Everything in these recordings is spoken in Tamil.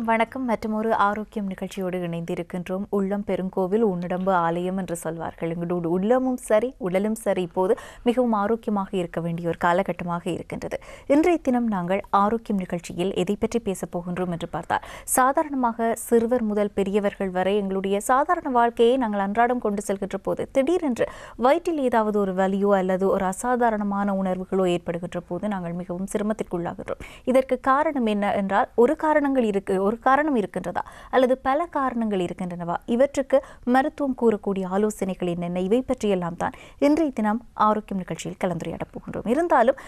வணக்கம். மற்றொரு ஆரோக்கியம் நிகழ்ச்சியோடு இணைந்திருக்கின்றோம். உள்ளம் பெருங்கோவில் உன்னுடம்பு ஆலயம் என்று சொல்வார்கள். எங்களோடு உள்ளமும் சரி உடலும் சரி இப்போது மிகவும் ஆரோக்கியமாக இருக்க வேண்டிய ஒரு காலகட்டமாக இருக்கின்றது. இன்றைய தினம் நாங்கள் ஆரோக்கியம் நிகழ்ச்சியில் எதை பற்றி பேசப் போகின்றோம் என்று பார்த்தால், சாதாரணமாக சிறுவர் முதல் பெரியவர்கள் வரை எங்களுடைய சாதாரண வாழ்க்கையை நாங்கள் அன்றாடம் கொண்டு செல்கின்ற போது திடீரென்று வயிற்றில் ஏதாவது ஒரு வலியோ அல்லது ஒரு அசாதாரணமான உணர்வுகளோ ஏற்படுகின்ற போது நாங்கள் மிகவும் சிரமத்திற்குள்ளாகின்றோம். இதற்கு காரணம் என்ன என்றால், ஒரு காரணம் இருக்கின்றதா அல்லது பல காரணங்கள் இருக்கின்றனவா? இவற்றுக்கு மருத்துவம் கூறக்கூடிய ஆலோசனைகள் என்னென்ன? இவை பற்றியெல்லாம் தான் இன்றைய தினம் ஆரோக்கியம் நிகழ்ச்சியில் கலந்துரையாடப் போகின்றோம். இருந்தாலும்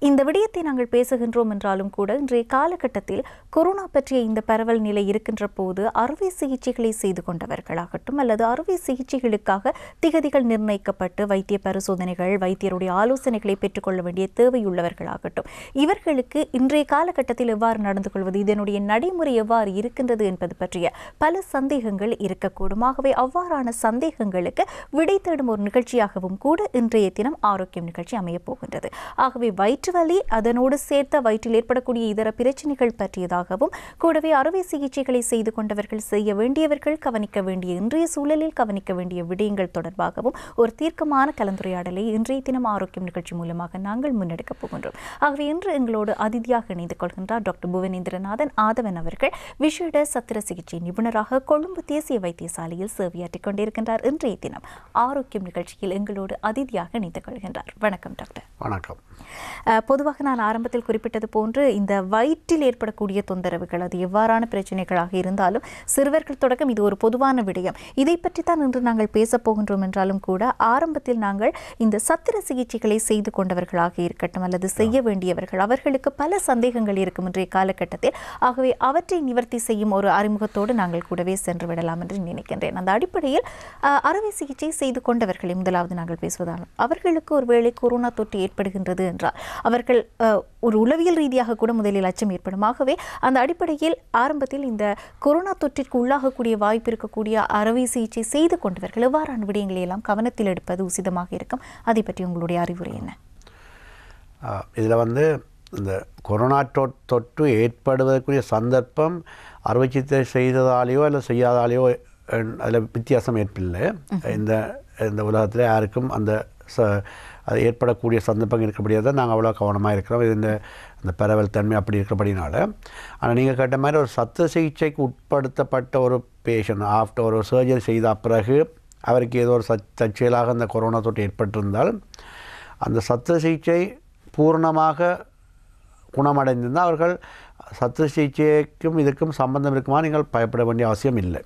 இந்த விடயத்தை நாங்கள் பேசுகின்றோம் என்றாலும் கூட இன்றைய காலகட்டத்தில் கொரோனா பற்றிய இந்த பரவல் நிலை இருக்கின்ற போது அறுவை சிகிச்சைகளை செய்து கொண்டவர்களாகட்டும் அல்லது அறுவை சிகிச்சைகளுக்காக திகதிகள் நிர்ணயிக்கப்பட்டு வைத்திய பரிசோதனைகள் வைத்தியருடைய ஆலோசனைகளை பெற்றுக்கொள்ள வேண்டிய தேவையுள்ளவர்களாகட்டும், இவர்களுக்கு இன்றைய காலகட்டத்தில் எவ்வாறு நடந்து கொள்வது, இதனுடைய நடைமுறை எவ்வாறு இருக்கின்றது என்பது பற்றிய பல சந்தேகங்கள் இருக்கக்கூடும். ஆகவே அவ்வாறான சந்தேகங்களுக்கு விடை தேடும் ஒரு நிகழ்ச்சியாகவும் கூட இன்றைய தினம் ஆரோக்கியம் நிகழ்ச்சி அமையப் போகின்றது. ஆகவே வயிற்று வலி, அதனோடு சேர்த்த வயிற்றில் ஏற்படக்கூடிய இதர பிரச்சனைகள் பற்றியதாகவும், கூடவே அறுவை சிகிச்சைகளை செய்து கொண்டவர்கள், செய்ய வேண்டியவர்கள் கவனிக்க வேண்டிய, இன்றைய சூழலில் கவனிக்க வேண்டிய விடயங்கள் தொடர்பாகவும் ஒரு தீர்க்கமான கலந்துரையாடலை இன்றைய தினம் ஆரோக்கியம் நிகழ்ச்சி மூலமாக நாங்கள் முன்னெடுக்கப் போகின்றோம். ஆகவே இன்று எங்களோடு அதிதியாக இணைந்து கொள்கின்றார் டாக்டர் புவனேந்திரநாதன் ஆதவன் அவர்கள். விசேட சத்திர சிகிச்சை நிபுணராக கொழும்பு தேசிய வைத்தியசாலையில் சேவையாற்றிக் கொண்டிருக்கின்றார். இன்றைய தினம் ஆரோக்கியம் நிகழ்ச்சியில் எங்களோடு அதிதியாக இணைந்து கொள்கின்றார். வணக்கம் டாக்டர். வணக்கம். பொதுவாக நான் ஆரம்பத்தில் குறிப்பிட்டது போன்று இந்த வயிற்றில் ஏற்படக்கூடிய தொந்தரவுகள் அது எவ்வாறான பிரச்சனைகளாக இருந்தாலும் சிறுவர்கள் தொடக்கம் இது ஒரு பொதுவான விடயம். இதை பற்றி தான் இன்று நாங்கள் பேசப் போகின்றோம் என்றாலும் கூட ஆரம்பத்தில் நாங்கள் இந்த சத்திர சிகிச்சைகளை செய்து கொண்டவர்களாக இருக்கட்டும் அல்லது செய்ய வேண்டியவர்கள், அவர்களுக்கு பல சந்தேகங்கள் இருக்கும் இன்றைய காலகட்டத்தில். ஆகவே அவற்றை நிவர்த்தி செய்யும் ஒரு அறிமுகத்தோடு நாங்கள் கூடவே சென்று விடலாம் என்று நினைக்கின்றேன். அந்த அடிப்படையில் அறுவை சிகிச்சை செய்து கொண்டவர்களை முதலாவது நாங்கள் பேசுவதால், அவர்களுக்கு ஒருவேளை கொரோனா தொற்று ஏற்படுகின்றது என்றால் அவர்கள் ஒரு உளவியல் ரீதியாக கூட முதலில் அச்சம் ஏற்படும். ஆகவே அந்த அடிப்படையில் ஆரம்பத்தில் இந்த கொரோனா தொற்றிற்கு உள்ளாகக்கூடிய வாய்ப்பு இருக்கக்கூடிய அறுவை சிகிச்சை செய்து கொண்டவர்கள் எவ்வாறான விடயங்களை எல்லாம் கவனத்தில் எடுப்பது உசிதமாக இருக்கும்? அதை பற்றி உங்களுடைய அறிவுரை என்ன? இதில் இந்த கொரோனா தொற்று ஏற்படுவதற்குரிய சந்தர்ப்பம் அறுவை சிகிச்சை செய்ததாலேயோ அல்லது செய்யாதாலேயோ அதில் வித்தியாசம் ஏற்பில்லை. இந்த உலகத்தில் யாருக்கும் அது ஏற்படக்கூடிய சந்தர்ப்பம் இருக்கிறபடியாக தான் நாங்கள் அவ்வளோ கவனமாக இருக்கிறோம். இது இந்த பரவல் தன்மை அப்படி இருக்கிறபடினால. ஆனால் நீங்கள் கேட்ட மாதிரி ஒரு சத்திர சிகிச்சைக்கு உட்படுத்தப்பட்ட ஒரு பேஷண்ட் ஆஃப்டர் ஒரு சர்ஜரி செய்த பிறகு அவருக்கு ஏதோ ஒரு தற்செயலாக அந்த கொரோனா தொற்று ஏற்பட்டிருந்தால் அந்த சத்திர சிகிச்சை பூர்ணமாக குணமடைந்திருந்தால் அவர்கள் சத்திர சிகிச்சைக்கும் இதுக்கும் சம்பந்தம் இருக்குமா நீங்கள் பயப்பட வேண்டிய அவசியம் இல்லை.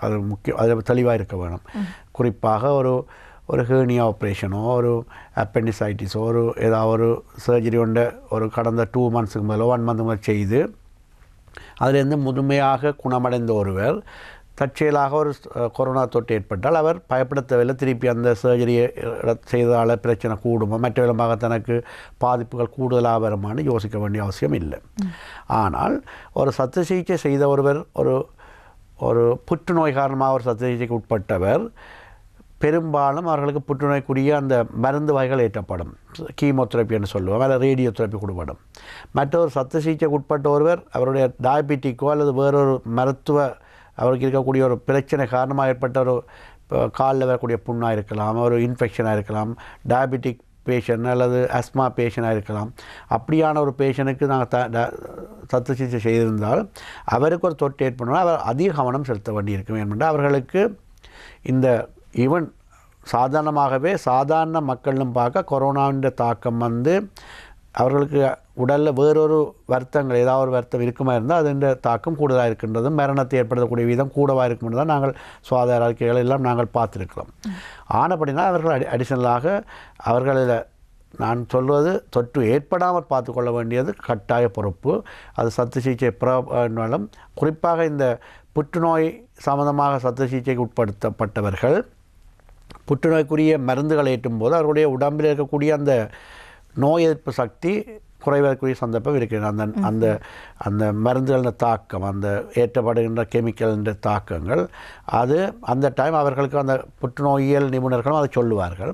அது முக்கியம், அது தெளிவாக இருக்க வேணும். குறிப்பாக ஒரு ஹேர்னியா ஆப்ரேஷனோ ஒரு அப்பெண்டிசைட்டிஸோ ஏதாவது ஒரு சர்ஜரி ஒரு கடந்த 2 மந்த்ஸுக்கு முதலோ 1 மந்த் முதல் செய்து அதிலிருந்து முழுமையாக குணமடைந்த ஒருவர் தற்செயலாக ஒரு கொரோனா தொற்று ஏற்பட்டால் அவர் பயப்பட தேவையில்லை. திருப்பி அந்த சர்ஜரியை செய்ததால் பிரச்சனை கூடுமா, மற்ற விதமாக தனக்கு பாதிப்புகள் கூடுதலாக வருமானு யோசிக்க வேண்டிய அவசியம் இல்லை. ஆனால் ஒரு சத்திர சிகிச்சை செய்த ஒருவர் ஒரு புற்றுநோய் காரணமாக ஒரு சத்திர சிகிச்சைக்கு உட்பட்டவர் பெரும்பாலும் அவர்களுக்கு புற்றுநோய்க்குரிய அந்த மருந்து வகைகள் ஏற்றப்படும். கீமோதெரப்பி என்று சொல்லுவோம், அல்லது ரேடியோ தெரப்பி கொடுப்படும். மற்றொரு சத்திர சிகிச்சைக்கு உட்பட்ட ஒருவர் அவருடைய டயபெட்டிக்கோ அல்லது வேறொரு அவருக்கு இருக்கக்கூடிய ஒரு பிரச்சனை காரணமாக ஏற்பட்ட ஒரு காலில் வரக்கூடிய புண்ணாக இருக்கலாம், ஒரு இன்ஃபெக்ஷனாக இருக்கலாம், டயபெட்டிக் பேஷண்ட் அல்லது அஸ்மா பேஷண்டாக இருக்கலாம். அப்படியான ஒரு பேஷண்ட்டுக்கு நாங்கள் சத்திர சிகிச்சை செய்திருந்தால் அவருக்கு ஒரு தொற்று ஏற்படணும், அவர் அதிக கவனம் செலுத்த வேண்டியிருக்கும். ஏனென்றால் அவர்களுக்கு இந்த ஈவன் சாதாரணமாகவே சாதாரண மக்களும் பார்க்க கொரோனாவின் தாக்கம் அவர்களுக்கு உடலில் வேறொரு வருத்தங்கள் ஏதாவது ஒரு வருத்தம் இருக்குமா இருந்தால் அதன் தாக்கம் கூடுதலாக இருக்கின்றதும் மரணத்தை ஏற்படுத்தக்கூடிய விதம் கூடவாக இருக்கும்னு தான் நாங்கள் சுகாதார அறிக்கைகள் எல்லாம் நாங்கள் பார்த்துருக்கிறோம். ஆனப்படினா அவர்கள் அடிஷனலாக அவர்களில் நான் சொல்வது தொற்று ஏற்படாமல் பார்த்து கொள்ள வேண்டியது கட்டாய பொறுப்பு. அது சத்திர சிகிச்சை பிறனாலும் குறிப்பாக இந்த புற்றுநோய் சம்பந்தமாக சத்திர சிகிச்சைக்கு உட்படுத்தப்பட்டவர்கள் புற்றுநோய்க்குரிய மருந்துகள் ஏற்றும் போது அவர்களுடைய உடம்பில் இருக்கக்கூடிய அந்த நோய் எதிர்ப்பு சக்தி குறைவதற்குரிய சந்தர்ப்பம் இருக்கிறது. அந்த மருந்துகளின் தாக்கம், அந்த ஏற்றப்படுகின்ற கெமிக்கல் தாக்கங்கள் அது அந்த டைம் அவர்களுக்கு அந்த புற்றுநோயியல் நிபுணர்களும் அதை சொல்லுவார்கள்.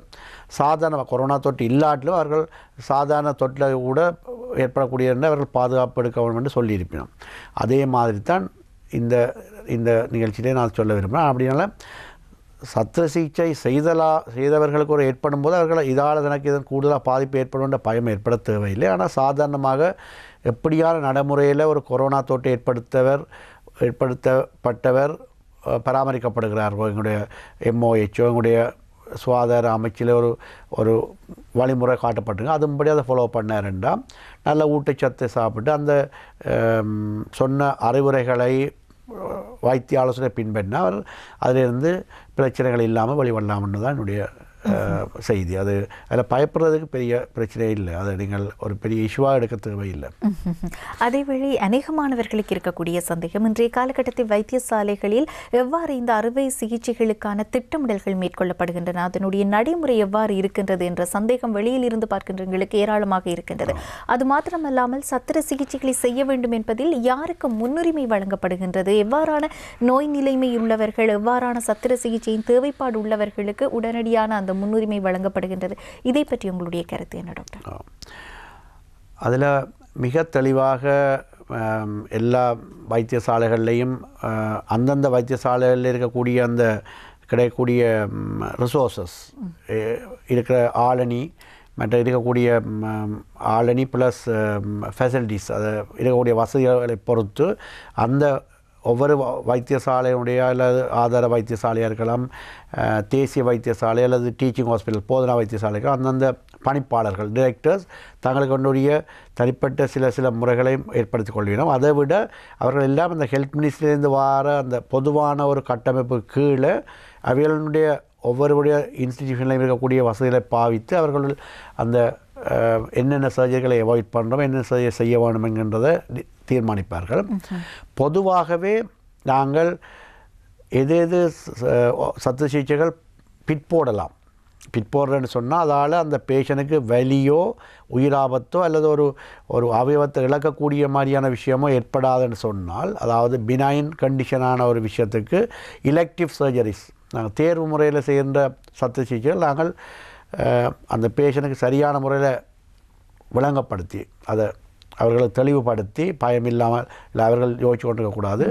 சாதாரண கொரோனா தொற்று இல்லாட்டிலும் அவர்கள் சாதாரண தொற்றில் கூட ஏற்படக்கூடிய அவர்கள் பாதுகாப்பு எடுக்க வேண்டும் என்று சொல்லியிருப்பினோம். அதே மாதிரி தான் இந்த இந்த நிகழ்ச்சியிலே நான் சொல்ல விரும்புகிறேன். அப்படினால சத்திர சிகிச்சை செய்தவர்களுக்கு ஒரு ஏற்படும் போது அவர்கள் இதால் எனக்கு இதன் கூடுதலாக பாதிப்பு ஏற்படும்ன்ற பயம் ஏற்பட தேவையில்லை. ஆனால் சாதாரணமாக எப்படியான நடைமுறையில் ஒரு கொரோனா தொற்று ஏற்படுத்தப்பட்டவர் பராமரிக்கப்படுகிறார்கள். எங்களுடைய MOHO எங்களுடைய சுகாதார அமைச்சில் ஒரு வழிமுறை காட்டப்பட்டுங்க. அதுபடி அதை ஃபாலோ பண்ணாருண்டா நல்ல ஊட்டச்சத்தை சாப்பிட்டு அந்த சொன்ன அறிவுரைகளை வைத்திய ஆலோசனை பின்பற்றினா அவர் அதிலிருந்து பிரச்சனைகள் இல்லாமல் வெளிவரலாம்னு தான் என்னுடைய செய்தி. அதில் பயப்படுறதுக்கு பெரிய பிரச்சனை இல்லை. அதை நீங்கள் ஒரு பெரிய இஷ்யூவாக எடுக்க தேவையில்லை. அதேவேளை அநேகமானவர்களுக்கு இருக்கக்கூடிய சந்தேகம், இன்றைய காலகட்டத்தில் வைத்தியசாலைகளில் எவ்வாறு இந்த அறுவை சிகிச்சைகளுக்கான திட்டமிடல்கள் மேற்கொள்ளப்படுகின்றன, அதனுடைய நடைமுறை எவ்வாறு இருக்கின்றது என்ற சந்தேகம் வெளியில் இருந்து பார்க்கின்றவர்களுக்கு ஏராளமாக இருக்கின்றது. அது மாத்திரமல்லாமல் சத்திர சிகிச்சைகளை செய்ய வேண்டும் என்பதில் யாருக்கு முன்னுரிமை வழங்கப்படுகின்றது, எவ்வாறான நோய் நிலைமை உள்ளவர்கள், எவ்வாறான சத்திர சிகிச்சையின் தேவைப்பாடு உள்ளவர்களுக்கு உடனடியான அந்த முன்னுரிமை வழங்கப்படுகின்றது, இதை பற்றி உங்களுடைய கருத்து என்ன டாக்டர்? அதில் மிக தெளிவாக எல்லா வைத்தியசாலைகள்லேயும் அந்தந்த வைத்தியசாலைகளில் இருக்கக்கூடிய அந்த கிடைக்கக்கூடிய ரிசோர்ஸஸ் இருக்கிற ஆளணி மற்ற இருக்கக்கூடிய ஆளணி ப்ளஸ் ஃபெசிலிட்டிஸ் அது இருக்கக்கூடிய வசதிகளை பொறுத்து அந்த ஒவ்வொரு வைத்தியசாலையுடைய அல்லது ஆதார வைத்தியசாலையாக இருக்கலாம், தேசிய வைத்தியசாலை அல்லது டீச்சிங் ஹாஸ்பிட்டல் போதனா வைத்தியசாலைகள் அந்தந்த பணிப்பாளர்கள் டிரெக்டர்ஸ் தங்களுக்கு கொண்டுடைய தனிப்பட்ட சில முறைகளையும் ஏற்படுத்திக் கொள்கிறோம். அதை விட அவர்கள் எல்லாம் அந்த ஹெல்த் மினிஸ்ட்ரியிலேருந்து வார அந்த பொதுவான ஒரு கட்டமைப்பு கீழே அவைகளுடைய ஒவ்வொருடைய இன்ஸ்டிடியூஷனில் இருக்கக்கூடிய வசதிகளை பாவித்து அவர்கள் அந்த என்னென்ன சர்ஜரிகளை அவாய்ட் பண்ணுறோம், என்னென்ன சர்ஜரி செய்ய வேணும் என்கின்றதை தீர்மானிப்பார்கள். பொதுவாகவே நாங்கள் எது சத்திர சிகிச்சைகள் பிற்போடுறேன்னு சொன்னால் அதால் அந்த பேஷனுக்கு வலியோ உயிராபத்தோ அல்லது ஒரு அவயவத்தை இழக்கக்கூடிய மாதிரியான விஷயமோ ஏற்படாதுன்னு சொன்னால், அதாவது பினைன் கண்டிஷனான ஒரு விஷயத்துக்கு எலெக்டிவ் சர்ஜரிஸ் நாங்கள் தேர்வு முறையில் செய்கின்ற சத்திர சிகிச்சைகள் நாங்கள் அந்த பேஷனுக்கு சரியான முறையில் விளங்கப்படுத்தி அதை அவர்களை தெளிவுபடுத்தி பயம் இல்லாமல் இல்லை அவர்கள் யோசிச்சு கொண்டிருக்கக்கூடாது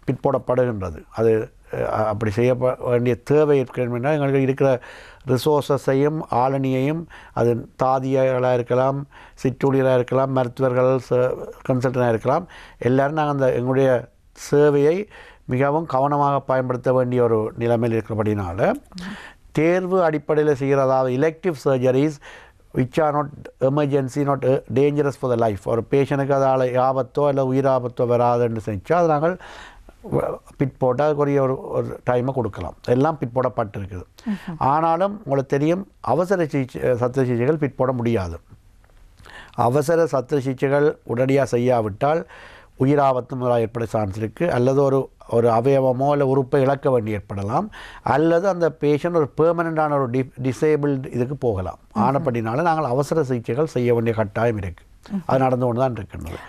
பிற்போடப்படுகின்றது. அது அப்படி செய்ய வேண்டிய தேவை இருக்கிறதுனா எங்களுக்கு இருக்கிற ரிசோர்ஸஸையும் ஆளணியையும் அது தாதியர்களாக இருக்கலாம், சிற்றூழியராக இருக்கலாம், மருத்துவர்கள் கன்சல்டனாக இருக்கலாம், எல்லோரும் நாங்கள் அந்த எங்களுடைய சேவையை மிகவும் கவனமாக பயன்படுத்த வேண்டிய ஒரு நிலைமையில் இருக்கிறபடினால தேர்வு அடிப்படையில் செய்கிற அதாவது elective surgeries which are not emergency, not dangerous for the life, ஒரு பேஷனுக்கு அதால் ஆபத்தோ இல்லை உயிராபத்தோ வராதுன்னு செஞ்சால் அது நாங்கள் பிற்போட்டால் அதுக்குரிய ஒரு டைமை கொடுக்கலாம். எல்லாம் பிற்போடப்பட்டிருக்குது. ஆனாலும் உங்களுக்கு தெரியும் அவசர சத்திர சிகிச்சைகள் பிற்போட முடியாது. அவசர சத்திர சிகிச்சைகள் உடனடியாக செய்யாவிட்டால் உயிராபத்து முதலாக ஏற்பட சான்ஸ் இருக்குது, அல்லது ஒரு அவயவமோ இல்லை உறுப்பை இழக்க வேண்டி ஏற்படலாம், அல்லது அந்த பேஷண்ட் ஒரு பெர்மனண்டான ஒரு டிசேபிள்டு இதுக்கு போகலாம். ஆனப்படினால நாங்கள் அவசர சிகிச்சைகள் செய்ய வேண்டிய கட்டாயம் இருக்குது. அது நடந்து கொண்டு தான் இருக்கின்றது.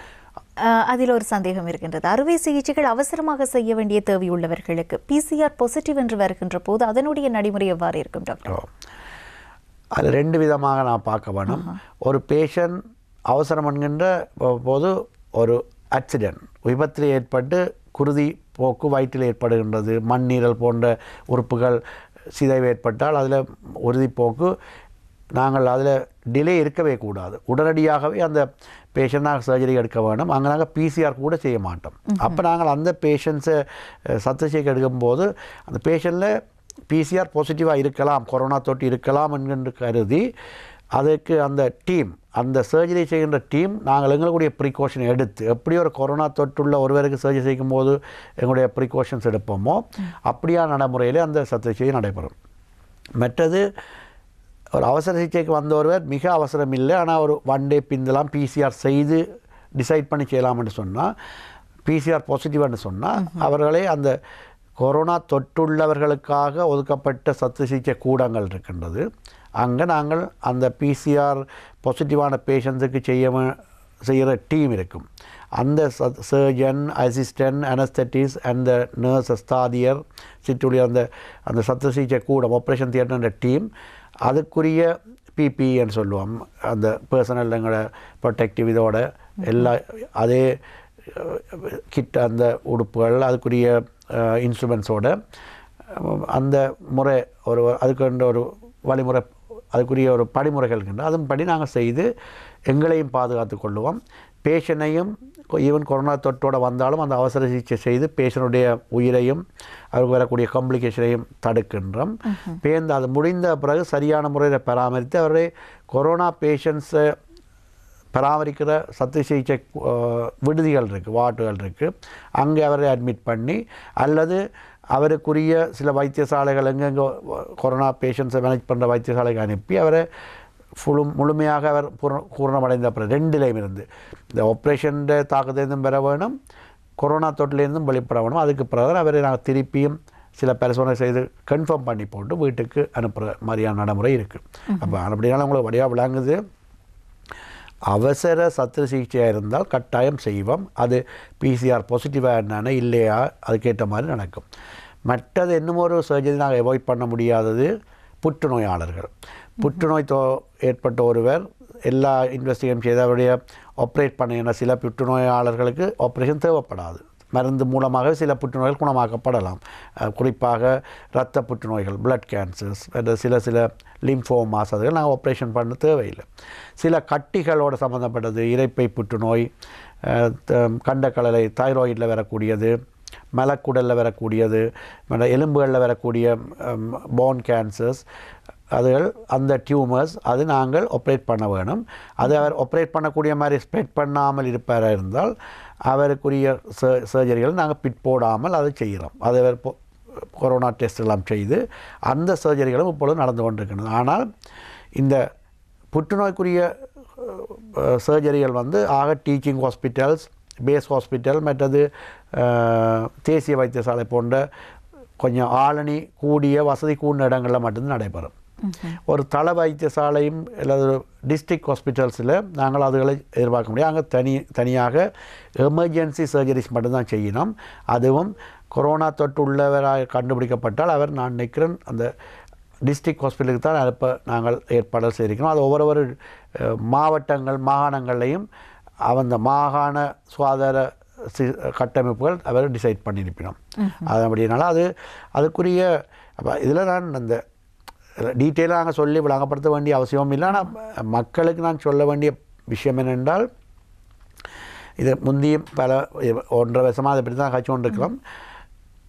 அதில் ஒரு சந்தேகம் இருக்கின்றது, அறுவை சிகிச்சைகள் அவசரமாக செய்ய வேண்டிய தேவை உள்ளவர்களுக்கு PCR பாசிட்டிவ் என்று வருகின்ற போது அதனுடைய நடைமுறை எவ்வாறு இருக்கும் டாக்டர்? அதில் 2 விதமாக நான் பார்க்க வேணும். ஒரு பேஷண்ட் அவசரம் என்கின்ற போது ஒரு ஆக்சிடென்ட் விபத்தில் ஏற்பட்டு குருதி போக்கு வயிற்றில் ஏற்படுகின்றது, மண்ணீரல் போன்ற உறுப்புகள் சிதைவு ஏற்பட்டால் அதில் உறுதிப்போக்கு நாங்கள் அதில் டிலே இருக்கவே கூடாது. உடனடியாகவே அந்த பேஷண்ட்டாக சர்ஜரி எடுக்க வேணும். அங்கே நாங்கள் PCR கூட செய்ய மாட்டோம். அப்போ நாங்கள் அந்த பேஷண்ட்ஸை சத்திர சிகிச்சை எடுக்கும்போது அந்த பேஷண்ட்டில் PCR பாசிட்டிவாக இருக்கலாம், கொரோனா தொற்று இருக்கலாம் என்கின்ற கருதி அதுக்கு அந்த சர்ஜரி செய்கின்ற டீம் நாங்கள் எங்களுடைய ப்ரிகாஷன் எடுத்து எப்படி ஒரு கொரோனா தொற்றுள்ள ஒருவருக்கு சர்ஜரி செய்யும் போது எங்களுடைய ப்ரிகாஷன்ஸ் எடுப்போமோ அப்படியான நடைமுறையில் அந்த சத்திர சிகிச்சை நடைபெறும். மற்றது ஒரு அவசர சிகிச்சைக்கு வந்த ஒருவர் மிக அவசரம் இல்லை, ஆனால் ஒரு 1 டே பிந்தலாம் PCR செய்து டிசைட் பண்ணி செய்யலாம்னு சொன்னால், PCR பாசிட்டிவ்னு சொன்னால் அவர்களே அந்த கொரோனா தொற்றுள்ளவர்களுக்காக ஒதுக்கப்பட்ட சத்திர சிகிச்சை கூடங்கள் இருக்கின்றது. அங்கே நாங்கள் அந்த PCR பாசிட்டிவான பேஷண்ட்ஸுக்கு செய்கிற டீம் இருக்கும். அந்த சர்ஜன், அசிஸ்டன்ட், அனஸ்தட்டிஸ்ட், அந்த நர்ஸஸ், தாதியர், சிற்றுளியர், அந்த சத்திர சிகிச்சை கூடம் ஆப்ரேஷன் தியேட்டர்ன்ற டீம் அதுக்குரிய PPEன்னு சொல்லுவோம், அந்த பர்சனல் எங்களோட ப்ரொடெக்டிவ் இதோட எல்லா அதே கிட் அந்த உடுப்புகள் அதுக்குரிய இன்ஸ்ட்ருமெண்ட்ஸோட அந்த முறை அதுக்கு ஒரு வழிமுறை அதுக்குரிய ஒரு படிமுறைகள் இருக்கின்றன. அதன்படி நாங்கள் செய்து எங்களையும் பாதுகாத்து கொள்ளுவோம், பேஷண்ட்டையும் ஈவன் கொரோனா தொற்றோடு வந்தாலும் அந்த அவசர சிகிச்சை செய்து பேஷண்ட்டுடைய உயிரையும் அவருக்கு வரக்கூடிய காம்ப்ளிகேஷனையும் தடுக்கின்றோம். பேர்ந்து அது முடிந்த பிறகு சரியான முறையில் பராமரித்து அவருடைய கொரோனா பேஷண்ட்ஸை பராமரிக்கிற சத்து சிகிச்சை விடுதிகள் இருக்குது, வார்டுகள் இருக்குது, அங்கே அவரை அட்மிட் பண்ணி அல்லது அவருக்குரிய சில வைத்தியசாலைகள் எங்கெங்கே கொரோனா பேஷண்ட்ஸை மேனேஜ் பண்ணுற வைத்தியசாலைக்கு அனுப்பி அவரை முழுமையாக அவர் பூரணமடைந்த அப்புறம் 2லேயும் இருந்து இந்த ஆப்ரேஷன் தாக்கத்திலிருந்தும் பெற வேணும், கொரோனா தொட்டிலேருந்தும் வெளிப்பட வேணும். அதுக்கு பிறகு அவரை நாங்கள் திருப்பியும் சில பரிசோதனை செய்து கன்ஃபார்ம் பண்ணி போட்டு வீட்டுக்கு அனுப்புகிற மாதிரியான நடைமுறை இருக்குது. அப்போ அப்படினால உங்களுக்கு வழியாக விளங்குது. அவசர சத்திர சிகிச்சையாக இருந்தால் கட்டாயம் செய்வோம். அது PCR பாசிட்டிவாக என்னென்ன இல்லையா அதுக்கேற்ற மாதிரி நடக்கும். மற்றது இன்னும் ஒரு சர்ஜரி நாங்கள் அவாய்ட் பண்ண முடியாதது புற்றுநோயாளர்கள். புற்றுநோய் ஏற்பட்ட ஒருவர் எல்லா இன்வெஸ்டிகேஷன் செய்து அவருடைய ஆப்ரேட் பண்ணின சில புற்றுநோயாளர்களுக்கு ஆப்ரேஷன் தேவைப்படாது, மருந்து மூலமாக சில புற்றுநோய்கள் குணமாக்கப்படலாம். குறிப்பாக இரத்த புற்றுநோய்கள், பிளட் கேன்சர்ஸ், சில லிம்ஃபோமாஸ் அதுகள் நாங்கள் ஆப்ரேஷன் பண்ண தேவையில்லை. சில கட்டிகளோடு சம்மந்தப்பட்டது, இரைப்பை புற்றுநோய், கண்டக்கடலை, தைராய்டில் வரக்கூடியது, மலக்குடலில் வரக்கூடியது, எலும்புகளில் வரக்கூடிய போன் கேன்சர்ஸ் அதுகள் அந்த டியூமர்ஸ் அது நாங்கள் ஆப்ரேட் பண்ண வேணும். அது அவர் ஆப்ரேட் பண்ணக்கூடிய மாதிரி ஸ்ப்ரெட் பண்ணாமல் இருப்பாராக இருந்தால் அவருக்குரிய சர்ஜரிகள் நாங்கள் பிட் போடாமல் அதை செய்கிறோம். அது அவர் கொரோனா டெஸ்ட் எல்லாம் செய்து அந்த சர்ஜரிகளும் இப்பொழுது நடந்து கொண்டிருக்கிறது. ஆனால் இந்த புற்றுநோய்க்குரிய சர்ஜரிகள் ஆக டீச்சிங் ஹாஸ்பிட்டல்ஸ், பேஸ் ஹாஸ்பிட்டல், மற்றது தேசிய வைத்தியசாலை போன்ற கொஞ்சம் ஆளணி கூடிய வசதி கூடின இடங்களில் மட்டும்தான் நடைபெறும். ஒரு தள வைத்தியசாலையும் அல்லது டிஸ்ட்ரிக்ட் ஹாஸ்பிட்டல்ஸில் நாங்கள் அதுகளை எதிர்பார்க்க முடியும். அங்கே தனியாக எமர்ஜென்சி சர்ஜரிஸ் மட்டும்தான் செய்யணும். அதுவும் கொரோனா தொற்று உள்ளவராக கண்டுபிடிக்கப்பட்டால் அவர் நான் நினைக்கிறேன் அந்த டிஸ்ட்ரிக்ட் ஹாஸ்பிட்டலுக்கு தான் அனுப்ப நாங்கள் ஏற்பாடுகள் செய்திருக்கிறோம். அது ஒவ்வொரு மாவட்டங்கள் மாகாணங்களையும் அந்த மாகாண சுகாதார கட்டமைப்புகள் அவர் டிசைட் பண்ணியிருப்பினோம். அது அப்படினால அதுக்குரிய இதில் நான் அந்த டீட்டெயிலாக நாங்கள் சொல்லி விளங்கப்படுத்த வேண்டிய அவசியமும் இல்லை. ஆனால் மக்களுக்கு நான் சொல்ல வேண்டிய விஷயம் என்னென்றால், இது முந்தியும் பல 1.5 வருஷமாக அதை பற்றி தான் கட்சி கொண்டிருக்கிறோம்.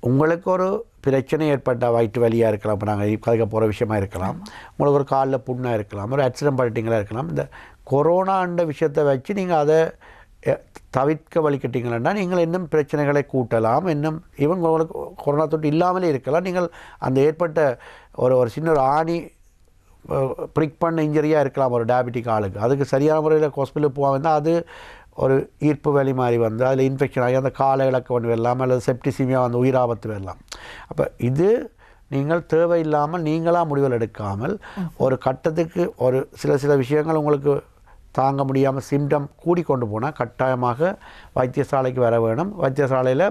உங்களுக்கு ஒரு பிரச்சனை ஏற்பட்ட வயிற்று வலியாக இருக்கலாம், இப்போ நாங்கள் கதைக்க போகிற விஷயமா இருக்கலாம், உங்களுக்கு ஒரு காலில் புண்ணாக இருக்கலாம், ஒரு ஆக்சிடென்ட் பண்ணிட்டீங்களா இருக்கலாம். இந்த கொரோனான்ற விஷயத்தை வச்சு நீங்கள் அதை தவிர்க்க வழிகட்டிங்களா நீங்கள் இன்னும் பிரச்சனைகளை கூட்டலாம். இன்னும் ஈவன் உங்களுக்கு கொரோனா தொற்று இல்லாமலே இருக்கலாம். நீங்கள் அந்த ஏற்பட்ட ஒரு சின்ன ஒரு ஆணி ப்ரிக் பண்ண இன்ஜரியாக இருக்கலாம் ஒரு டயபெட்டிக் ஆளுக்கு. அதுக்கு சரியான முறையில் ஹாஸ்பிட்டலுக்கு போவாங்க, அது ஒரு ஈர்ப்பு வலி மாதிரி அதில் இன்ஃபெக்ஷன் ஆகி அந்த காலை இலக்க ஒன்று வரலாம், அல்லது செப்டிசிமியா உயிராபத்து வரலாம். அப்போ இது நீங்கள் தேவையில்லாமல் நீங்களாக முடிவுகள் எடுக்காமல் ஒரு கட்டத்துக்கு ஒரு சில விஷயங்கள் உங்களுக்கு தாங்க முடியாமல் சிம்டம் கூடிக்கொண்டு போனால் கட்டாயமாக வைத்தியசாலைக்கு வர வேணும். வைத்தியசாலையில்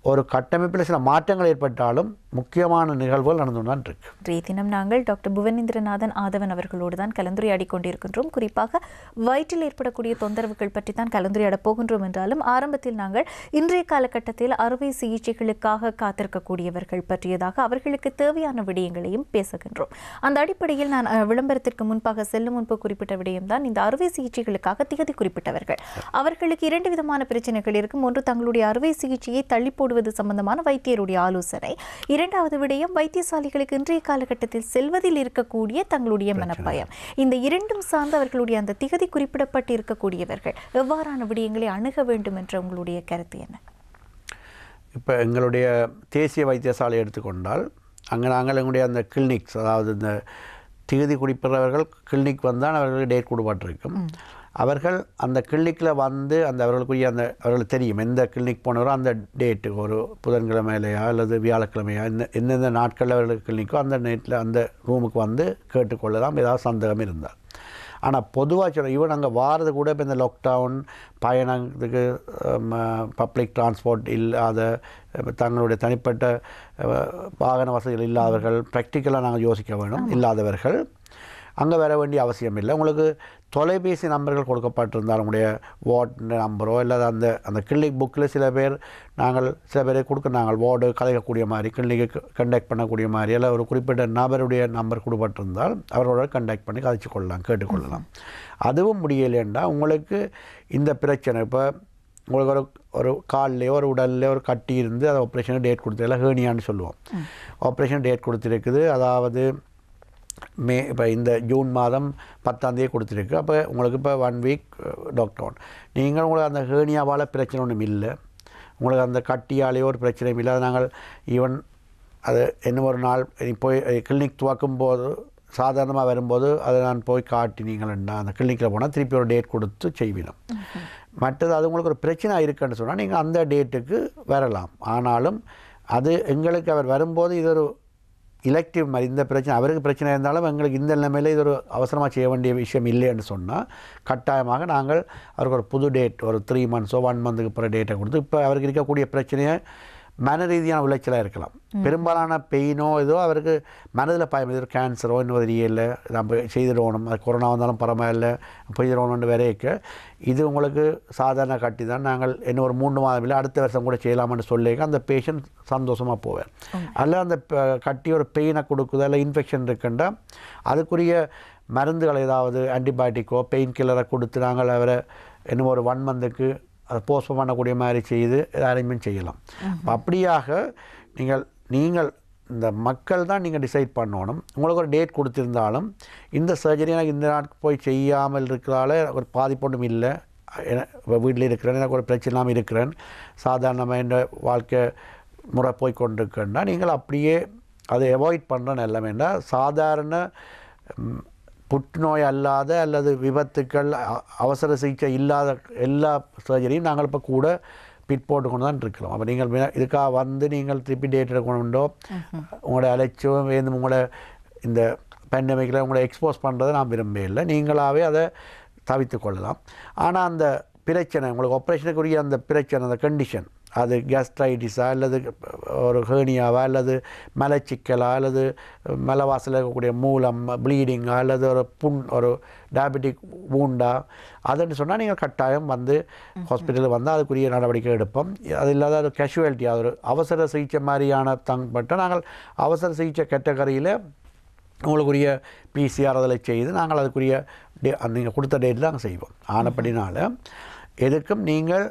ஒரு கட்டமைப்பில் சில மாற்றங்கள் ஏற்பட்டாலும் முக்கியமான நிகழ்வுகள் நடந்து தான் இருக்கு. இன்றைய தினம் நாங்கள் டாக்டர் புவனேந்திரநாதன் ஆதவன் அவர்களோடு தான் கலந்துரையாடி கொண்டிருக்கின்றோம். குறிப்பாக வயிற்றில் ஏற்படக்கூடிய தொந்தரவுகள் பற்றி தான் கலந்துரையாடப் போகின்றோம். என்றாலும் ஆரம்பத்தில் நாங்கள் இன்றைய காலகட்டத்தில் அறுவை சிகிச்சைகளுக்காக காத்திருக்கக்கூடியவர்கள் பற்றியதாக அவர்களுக்கு தேவையான விடயங்களையும் பேசுகின்றோம். அந்த அடிப்படையில் நான் விளம்பரத்திற்கு முன்பாக செல்லும் முன்பு குறிப்பிட்ட விடயம்தான் இந்த அறுவை சிகிச்சைகளுக்காக திகதி குறிப்பிட்டவர்கள். அவர்களுக்கு 2 விதமான பிரச்சனைகள் இருக்கும். ஒன்று, தங்களுடைய அறுவை சிகிச்சையை தள்ளி போடுவது சம்பந்தமான வைத்தியருடைய ஆலோசனை. இரண்டாவது விடயம், வைத்தியசாலைகளுக்கு இன்றைய காலகட்டத்தில் செல்வதில் இருக்கக்கூடிய தங்களுடைய மனப்பயம். இந்த இரண்டும் சார்ந்து அவர்களுடைய அந்த திகதி குறிப்பிடப்பட்டு இருக்கக்கூடியவர்கள் எவ்வாறான விடயங்களை அணுக வேண்டும் என்ற உங்களுடைய கருத்து என்ன? இப்போ எங்களுடைய தேசிய வைத்தியசாலை எடுத்துக்கொண்டால் அங்கே நாங்கள் எங்களுடைய அந்த கிளினிக்ஸ், அதாவது இந்த திகதி குறிப்பிட்டவர்கள் கிளினிக் வந்தால் அவர்களுக்கு டேட் கொடுப்பட்டிருக்கும். அவர்கள் அந்த கிளினிக்கில் அவர்களுக்குரிய அவர்களுக்கு தெரியும் எந்த கிளினிக் போனவரோ அந்த டேட்டு ஒரு புதன்கிழமையிலையா அல்லது வியாழக்கிழமையா எந்தெந்த நாட்களில் அவர்களுக்கு கிளினிக்கோ அந்த நேட்டில் அந்த ரூமுக்கு கேட்டுக்கொள்ளலாம் ஏதாவது சந்தேகம் இருந்தால். ஆனால் பொதுவாக சொல்ல ஈவன் அங்கே வாரது கூட இப்போ இந்த லாக்டவுன் பயணத்துக்கு பப்ளிக் டிரான்ஸ்போர்ட் இல்லாத தங்களுடைய தனிப்பட்ட வாகன வசதிகள் இல்லாதவர்கள் ப்ராக்டிக்கலாக நாங்கள் யோசிக்க வேணும். இல்லாதவர்கள் அங்கே வர வேண்டிய அவசியம் இல்லை. உங்களுக்கு தொலைபேசி நம்பர்கள் கொடுக்கப்பட்டிருந்தால் உங்களுடைய வார்டு நம்பரோ அல்லது அந்த கிளினிக் புக்கில் சில பேரை கொடுக்க நாங்கள் வார்டு கலைக்கக்கூடிய மாதிரி கிளினிக்கு கண்டக்ட் பண்ணக்கூடிய மாதிரி இல்லை ஒரு குறிப்பிட்ட நபருடைய நம்பர் கொடுப்பட்டிருந்தால் அவரோட கண்டக்ட் பண்ணி கதைச்சு கொள்ளலாம் கேட்டுக்கொள்ளலாம். அதுவும் முடியலைன்னா உங்களுக்கு இந்த பிரச்சனை இப்போ உங்களுக்கு ஒரு கால்லையோ ஒரு உடல்லையோ ஒரு கட்டி இருந்து அதை ஆப்ரேஷனுக்கு டேட் கொடுத்துருக்கல ஹேர்னியான்னு சொல்லுவோம். ஆப்ரேஷன் டேட் கொடுத்துருக்குது, அதாவது இப்போ இந்த ஜூன் மாதம் 10ஆம் தேதி கொடுத்துருக்கு. அப்போ உங்களுக்கு இப்போ 1 வீக் டாக்டர் நீங்கள் உங்களுக்கு அந்த ஹேர்னியாவால் பிரச்சனை ஒன்றும் இல்லை, உங்களுக்கு அந்த கட்டியாலேயோ ஒரு பிரச்சனையும் இல்லை. நாங்கள் ஈவன் அது இன்னும் ஒரு நாள் போய் கிளினிக் துவக்கும் போது சாதாரணமாக வரும்போது அதை நான் போய் காட்டி நீங்கள் அந்த கிளினிக்கில் போனால் திருப்பி ஒரு டேட் கொடுத்து செய்வினோம். மற்றது அது உங்களுக்கு ஒரு பிரச்சனை இருக்குன்னு சொன்னால் நீங்கள் அந்த டேட்டுக்கு வரலாம். ஆனாலும் அது எங்களுக்கு அவர் வரும்போது இது ஒரு எலெக்டிவ் மாதிரி இந்த பிரச்சனை அவருக்கு பிரச்சனை இருந்தாலும் எங்களுக்கு இந்த நிலைமையில் இது ஒரு அவசரமாக செய்ய வேண்டிய விஷயம் இல்லைன்னு சொன்னால் கட்டாயமாக நாங்கள் அவருக்கு ஒரு புது டேட் ஒரு 3 மந்த்ஸோ 1 மந்த்துக்கு அப்புறம் டேட்டை கொடுத்து இப்போ அவருக்கு இருக்கக்கூடிய பிரச்சனையை மன ரீதியான விளைச்சலாக இருக்கலாம். பெரும்பாலான பெயினோ ஏதோ அவருக்கு மனதில் பயம், இது ஒரு கேன்சரோ இன்னும் தெரியல நம்ம செய்திடணும், அது கொரோனா வந்தாலும் பரவாயில்ல போயிடணும்னு வரைக்க இது உங்களுக்கு சாதாரண கட்டி தான், நாங்கள் இன்னும் ஒரு 3 மாதம் இல்லை அடுத்த வருஷம் கூட செய்யலாம்னு சொல்லிக்க அந்த பேஷண்ட் சந்தோஷமாக போவார். அல்ல அந்த கட்டி ஒரு பெயினை கொடுக்குது இல்லை இன்ஃபெக்ஷன் இருக்குண்டா அதுக்குரிய மருந்துகள் ஏதாவது ஆன்டிபயோட்டிக்கோ பெயின் கில்லரை கொடுத்து நாங்கள் அவரை இன்னும் ஒரு 1 மந்த்துக்கு அதை போஸ்ட்போன் பண்ணக்கூடிய மாதிரி செய்து அரேஞ்ச்மெண்ட் செய்யலாம். அப்படியாக நீங்கள் இந்த மக்கள் தான் நீங்கள் டிசைட் பண்ணணும். உங்களுக்கு ஒரு டேட் கொடுத்துருந்தாலும் இந்த சர்ஜரி எனக்கு இந்த நாட்டுக்கு போய் செய்யாமல் இருக்கிறால ஒரு பாதிப்பொன்றும் இல்லை, வீட்டில் இருக்கிறேன், எனக்கு ஒரு பிரச்சனை இல்லாமல் இருக்கிறேன், சாதாரணமாக இந்த வாழ்க்கை முறை போய் கொண்டிருக்கேன்னா நீங்கள் அப்படியே அதை அவாய்ட் பண்ணுறேன்னு எல்லாமேண்டா சாதாரண புற்றுநோய் அல்லாத அல்லது விபத்துக்கள் அவசர சிகிச்சை இல்லாத எல்லா சர்ஜரியும் நாங்கள் இப்போ கூட பிற்போட்டு கொண்டு தான் இருக்கிறோம். அப்போ நீங்கள் இதுக்காக வந்து நீங்கள் திருப்பி டேட் எடுக்கணுண்டோ உங்களோட அலைச்சம் வேணும் உங்களை இந்த பேண்டமிக்கில் உங்களை எக்ஸ்போஸ் பண்ணுறதை நான் விரும்பவே, நீங்களாகவே அதை தவிர்த்து கொள்ளலாம். ஆனால் அந்த பிரச்சனை உங்களுக்கு ஆப்ரேஷனுக்குரிய அந்த பிரச்சனை அந்த கண்டிஷன் அது கேஸ்ட்ரைட்டிஸா அல்லது ஒரு ஹேர்னியாவா அல்லது மலச்சிக்கலா அல்லது மலவாசலில் இருக்கக்கூடிய மூலம் ப்ளீடிங்கா அல்லது ஒரு ஒரு டயபெட்டிக் வூண்டா அதுன்னு சொன்னால் நீங்கள் கட்டாயம் வந்து ஹாஸ்பிட்டலில் வந்து அதுக்குரிய நடவடிக்கை எடுப்போம். அது இல்லாத ஒரு கேஷுவாலிட்டி ஒரு அவசர சிகிச்சை மாதிரியான பட்டு நாங்கள் அவசர சிகிச்சை கேட்டகரியில் உங்களுக்குரிய பிசிஆர் அதில் செய்து நாங்கள் அதுக்குரிய நீங்கள் கொடுத்த டேட்டில் நாங்கள் செய்வோம். ஆனப்படினால எதுக்கும் நீங்கள்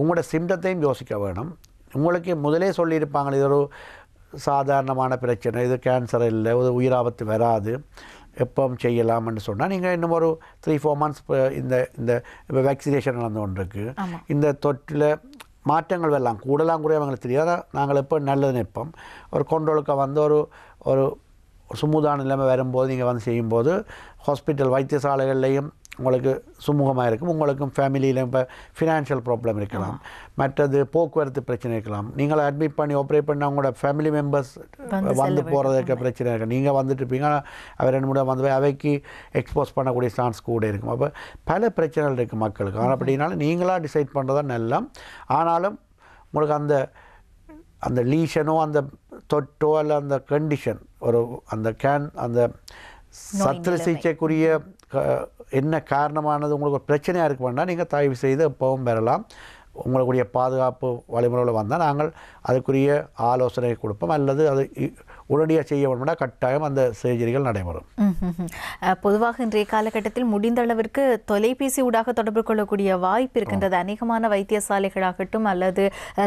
உங்களோட சிம்டத்தையும் யோசிக்க வேணும். உங்களுக்கு முதலே சொல்லியிருப்பாங்க இது ஒரு சாதாரணமான பிரச்சனை, இது கேன்சர் இல்லை, இது உயிராபத்து வராது, எப்பவும் செய்யலாம்னு சொன்னால் நீங்கள் இன்னும் ஒரு 3-4 மந்த்ஸ் இந்த இப்போ வேக்சினேஷன் நடந்து கொண்டிருக்கு, இந்த தொற்றில் மாற்றங்கள் வரலாம் கூடலாம் கூட அவங்களுக்கு தெரியாது. நாங்கள் எப்போ நல்லது நிற்போம் ஒரு கொண்டொழுக்க வந்து ஒரு சுமூதான நிலைமை வரும்போது நீங்கள் வந்து செய்யும்போது ஹாஸ்பிட்டல் வைத்தியசாலைகள்லையும் உங்களுக்கு சுமூகமாக இருக்கும். உங்களுக்கும் ஃபேமிலியில் இப்போ ஃபினான்ஷியல் ப்ராப்ளம் இருக்கலாம், மற்றது போக்குவரத்து பிரச்சனை இருக்கலாம், நீங்கள் அட்மிட் பண்ணி ஆப்ரேட் பண்ண அவங்களோட ஃபேமிலி மெம்பர்ஸ் வந்து போகிறதுக்கு பிரச்சனை இருக்கும். நீங்கள் வந்துட்டு இருப்பீங்க அவர் 2 முறை வந்து அவைக்கு எக்ஸ்போஸ் பண்ணக்கூடிய சான்ஸ் கூட இருக்கும். அப்போ பல பிரச்சனைகள் இருக்குது மக்களுக்கு. ஆனால் அப்படின்னாலும் நீங்களாக டிசைட் பண்ணுறதா நல்லா. ஆனாலும் உங்களுக்கு அந்த லீஷனோ அந்த தொட்டோ அல்ல அந்த கண்டிஷன் அந்த சத்திர சிகிச்சைக்குரிய என்ன காரணமானது உங்களுக்கு ஒரு பிரச்சனையாக இருக்கு வேண்டாம் நீங்கள் தயவு செய்து எப்பவும் பெறலாம். உங்களுடைய பாதுகாப்பு வழிமுறையில் வந்தால் நாங்கள் அதுக்குரிய ஆலோசனை கொடுப்போம், அல்லது அது உடனடியாக செய்ய வேண்டும்னா கட்டாயம் அந்த சர்ஜரிகள் நடைபெறும். பொதுவாக இன்றைய காலகட்டத்தில் முடிந்த அளவிற்கு தொலைபேசி ஊடாக தொடர்பு கொள்ளக்கூடிய வாய்ப்பு இருக்கின்றது. அநேகமான வைத்தியசாலைகளாகட்டும் அல்லது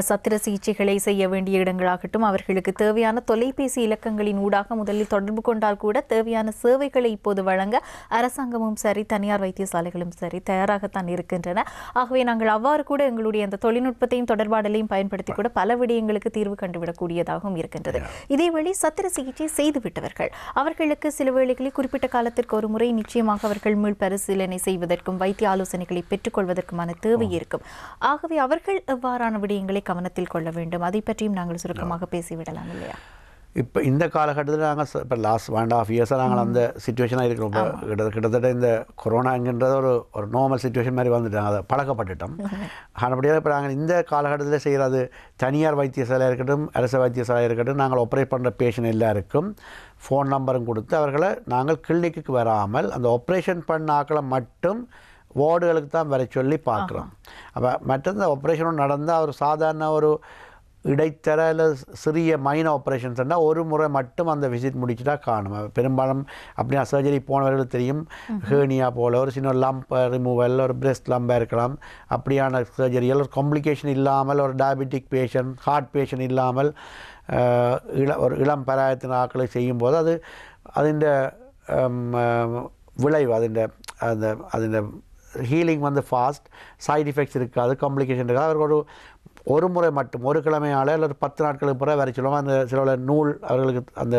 சத்திர சிகிச்சைகளை செய்ய வேண்டிய இடங்களாகட்டும் அவர்களுக்கு தேவையான தொலைபேசி இலக்கங்களின் ஊடாக முதலில் தொடர்பு கொண்டால் கூட தேவையான சேவைகளை இப்போது வழங்க அரசாங்கமும் சரி தனியார் வைத்தியசாலைகளும் சரி தயாராகத்தான் இருக்கின்றன. ஆகவே நாங்கள் அவ்வாறு கூட எங்களுடைய அந்த தொழில்நுட்பத்தையும் தொடர்பாடலையும் பயன்படுத்தி கூட பல விடயங்களுக்கு தீர்வு கண்டுவிடக்கூடியதாகவும் இருக்கின்றது. இதேவேளை சத்திர சிகிச்சை செய்துவிட்டவர்கள் அவர்களுக்கு சில வேளைகளில் குறிப்பிட்ட காலத்திற்கு ஒரு முறை நிச்சயமாக அவர்கள் மீள் பரிசீலனை செய்வதற்கும் வைத்திய ஆலோசனைகளை பெற்றுக்கொள்வதற்குமான தேவை இருக்கும். ஆகவே அவர்கள் எவ்வாறான விடயங்களை கவனத்தில் கொள்ள வேண்டும் அதை பற்றியும் நாங்கள் சுருக்கமாக பேசிவிடலாம் இல்லையா? இப்போ இந்த காலகட்டத்தில் நாங்கள் இப்போ லாஸ்ட் 1.5 இயர்ஸாக நாங்கள் அந்த சுச்சுவேஷனாக இருக்கிறோம். இப்போ கிட்டத்தட்ட இந்த கொரோனாங்கிறது ஒரு நார்மல் சுச்சுவேஷன் மாதிரி வந்துட்டாங்க, அதை பழக்கப்பட்டுட்டோம். அப்படியே இப்போ நாங்கள் இந்த காலகட்டத்தில் செய்கிறது தனியார் வைத்தியசாலையாக இருக்கட்டும், அரசு வைத்தியசாலையாக இருக்கட்டும், நாங்கள் ஆப்ரேட் பண்ணுற பேஷண்ட் எல்லாருக்கும் ஃபோன் நம்பரும் கொடுத்து அவர்களை நாங்கள் கிளினிக்கு வராமல் அந்த ஆப்ரேஷன் பண்ண ஆக்களை மட்டும் வார்டுகளுக்கு தான் வர சொல்லி பார்க்குறோம். அப்போ மற்ற ஆப்ரேஷனும் நடந்தால் ஒரு சாதாரண ஒரு இடைத்தர இல்லை சிறிய மைனர் ஆப்ரேஷன்ஸ்னால் ஒரு முறை மட்டும் அந்த விசிட் முடிச்சுட்டா காணும். பெரும்பாலும் அப்படின்னா சர்ஜரி போனவர்களுக்கு தெரியும், ஹேர்னியா போல் ஒரு சின்ன லம்ப் ரிமூவல், ஒரு பிரெஸ்ட் லம்பாக இருக்கலாம், அப்படியான சர்ஜரிகள் ஒரு காம்ப்ளிகேஷன் இல்லாமல், ஒரு டயபெட்டிக் பேஷண்ட், ஹார்ட் பேஷண்ட் இல்லாமல் ஒரு இளம் பராயத்தின் ஆக்களை செய்யும்போது அதிൻ്റെ விளைவு அதிൻ്റെ ஹீலிங் ஃபாஸ்ட், சைட் எஃபெக்ட்ஸ் இருக்காது, காம்ப்ளிகேஷன் இருக்காது. அவர்கள் ஒரு முறை மட்டும் ஒரு கிழமையால் அல்லது 10 நாட்களுக்கு பிறகு வர சொல்லுவோம். அந்த சில நூல் அவர்களுக்கு அந்த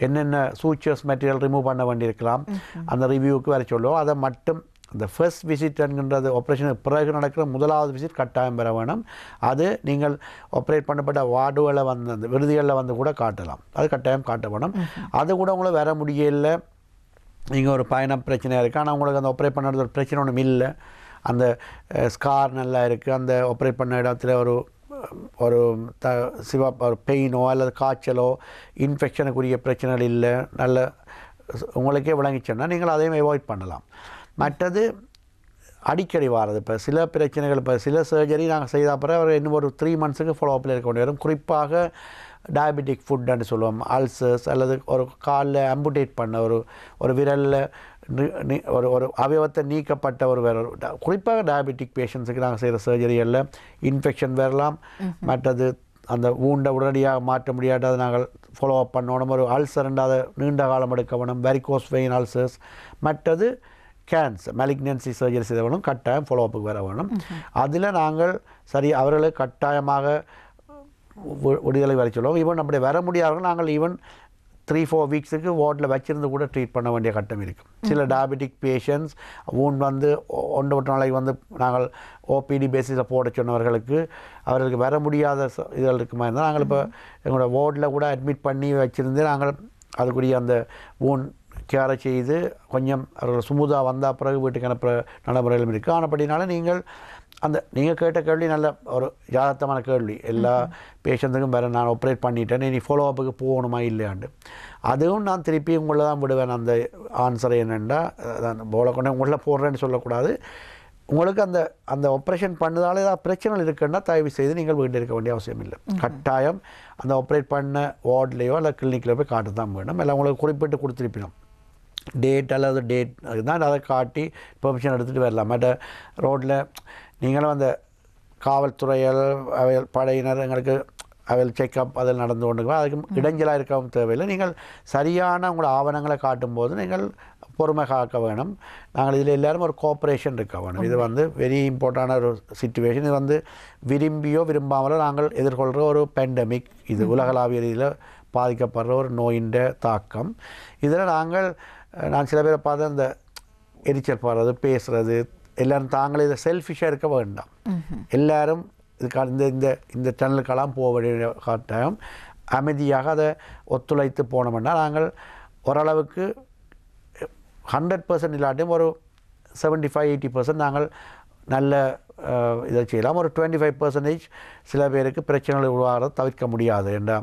என்னென்ன சூச்சர்ஸ் மெட்டீரியல் ரிமூவ் பண்ண வேண்டியிருக்கலாம் அந்த ரிவ்யூவுக்கு வர சொல்லுவோம். அதை மட்டும் இந்த ஃபர்ஸ்ட் விசிட் என்கின்றது ஆப்ரேஷனுக்கு பிறகு நடக்கிற முதலாவது விசிட் கட்டாயம் பெற வேணும். அது நீங்கள் ஆப்ரேட் பண்ணப்பட்ட வார்டுகளை அந்த விடுதிகளில் கூட காட்டலாம், அது கட்டாயம் காட்ட வேணும். அது கூட உங்களை வர முடியல, நீங்கள் ஒரு பயணம் பிரச்சனையாக இருக்குது, ஆனால் உங்களுக்கு அந்த ஆப்ரேட் பண்ணுறது ஒரு பிரச்சனை ஒன்றும் இல்லை, அந்த ஸ்கார் நல்லா இருக்குது, அந்த ஆப்ரேட் பண்ண இடத்துல ஒரு ஒரு பெயினோ அல்லது காய்ச்சலோ இன்ஃபெக்ஷனுக்குரிய பிரச்சனைகள் இல்லை, நல்ல உங்களுக்கே விளங்கிச்சோன்னா நீங்கள் அதையும் அவாய்ட் பண்ணலாம். மற்றது அடிக்கடி வாரது, இப்போ சில பிரச்சனைகள், இப்போ சில சர்ஜரி நாங்கள் செய்த அப்புறம் அவர் இன்னும் ஒரு 3 மந்த்ஸுக்கு ஃபாலோ அப்பில் இருக்க வேண்டிய வரும். குறிப்பாக டயபெட்டிக் ஃபுட்டுன்னு சொல்லுவோம், அல்சர்ஸ் அல்லது ஒரு காலில் ஆம்புடேட் பண்ண ஒரு விரலில் ஒரு அவயவத்தை நீக்கப்பட்ட ஒரு குறிப்பாக டயபெட்டிக் பேஷண்ட்ஸுக்கு நாங்கள் செய்கிற சர்ஜரிகளில் இன்ஃபெக்ஷன் வரலாம். மற்றது அந்த ஊண்டை உடனடியாக மாற்ற முடியாத அதை நாங்கள் ஃபாலோ அப் பண்ணணும். ஒரு அல்சர்ண்டாத நீண்ட காலம் எடுக்க வேணும், வெரிகோஸ் வெயின் அல்சர்ஸ். மற்றது கேன்சர் மெலிக்னன்சி சர்ஜரி செய்த வேணும், கட்டாயம் ஃபாலோ அப்புக்கு வர வேணும். அதில் நாங்கள் அவர்களை கட்டாயமாக விடுதலை வர சொல்லுவோம். ஈவன் அப்படி வர முடியாதவர்கள் நாங்கள் ஈவன் 3-4 வீக்ஸுக்கு வார்டில் வச்சிருந்து கூட ட்ரீட் பண்ண வேண்டிய கட்டம் இருக்கும். சில டயபெட்டிக் பேஷண்ட்ஸ் ஊன் 1-2 நாளைக்கு நாங்கள் ஓபிடி பேசிஸில் போட சொன்னவர்களுக்கு அவர்களுக்கு வர முடியாத இதுகள் இருக்குமா இருந்தால் நாங்கள் இப்போ எங்களோட வார்டில் கூட அட்மிட் பண்ணி வச்சுருந்து நாங்கள் அதுக்குரிய அந்த ஊன் கேரை செய்து கொஞ்சம் அவர்கள் சுமூதாக வந்தால் பிறகு வீட்டுக்கு அனுப்புகிற நடைமுறைகளும் இருக்குது. ஆனப்படினால நீங்கள் கேட்ட கேள்வி நல்ல ஒரு யதார்த்தமான கேள்வி. எல்லா பேஷண்ட்டுக்கும் வேறு நான் ஆப்ரேட் பண்ணிட்டேன், நீ ஃபாலோ அப்புக்கு போகணுமா இல்லையாண்டு. அதுவும் நான் திருப்பி உங்களை தான் விடுவேன். அந்த ஆன்சரை என்னென்னா போல கொண்டு உங்களை போடுறேன்னு சொல்லக்கூடாது. உங்களுக்கு அந்த ஆப்ரேஷன் பண்ணதால் ஏதாவது பிரச்சனைகள் இருக்குன்னா தயவு செய்து நீங்கள் வீட்டில் இருக்க வேண்டிய அவசியம் இல்லை. கட்டாயம் அந்த ஆப்ரேட் பண்ண வார்ட்லேயோ இல்லை கிளினிக்கில் போய் காட்ட தான் வேணும். இல்லை உங்களுக்கு குறிப்பிட்டு கொடுத்துருப்பினோம் டேட் அல்லது டேட் தான் அதை காட்டி பெர்மிஷன் எடுத்துகிட்டு வரலாம். மற்ற ரோட்டில் நீங்களும் அந்த காவல்துறைகள் படையினர் எங்களுக்கு அவையில் செக்கப் அதில் நடந்து கொண்டு அதுக்கு இடைஞ்சலாக இருக்கவும் தேவையில்லை. நீங்கள் சரியான உங்களோட ஆவணங்களை காட்டும்போது நீங்கள் பொறுமை காக்க வேணும். நாங்கள் இதில் எல்லோரும் ஒரு கோஆப்ரேஷன் இருக்க வேணும். இது வெரி இம்பார்ட்டான ஒரு சிச்சுவேஷன். இது விரும்பியோ விரும்பாமலோ நாங்கள் எதிர்கொள்கிற ஒரு பேண்டமிக். இது உலகளாவிய ரீதியில் பாதிக்கப்படுற ஒரு நோயின் தாக்கம். இதில் நான் சில பேரை பார்த்து அந்த எரிச்சல் பாடுறது, பேசுகிறது, எல்லோரும் தாங்களே இதை செல்ஃபிஷாக இருக்க வேண்டாம். எல்லோரும் இதுக்கான இந்த சேனலுக்கெல்லாம் போக வேண்டிய கட்டாயம் அமைதியாக அதை ஒத்துழைத்து போனோம்னா நாங்கள் ஓரளவுக்கு 100% இல்லாட்டியும் ஒரு 75-80% நாங்கள் நல்ல இதை செய்யலாம். ஒரு 25% சில பேருக்கு பிரச்சனைகள் உருவாகிறத தவிர்க்க முடியாது. என்ற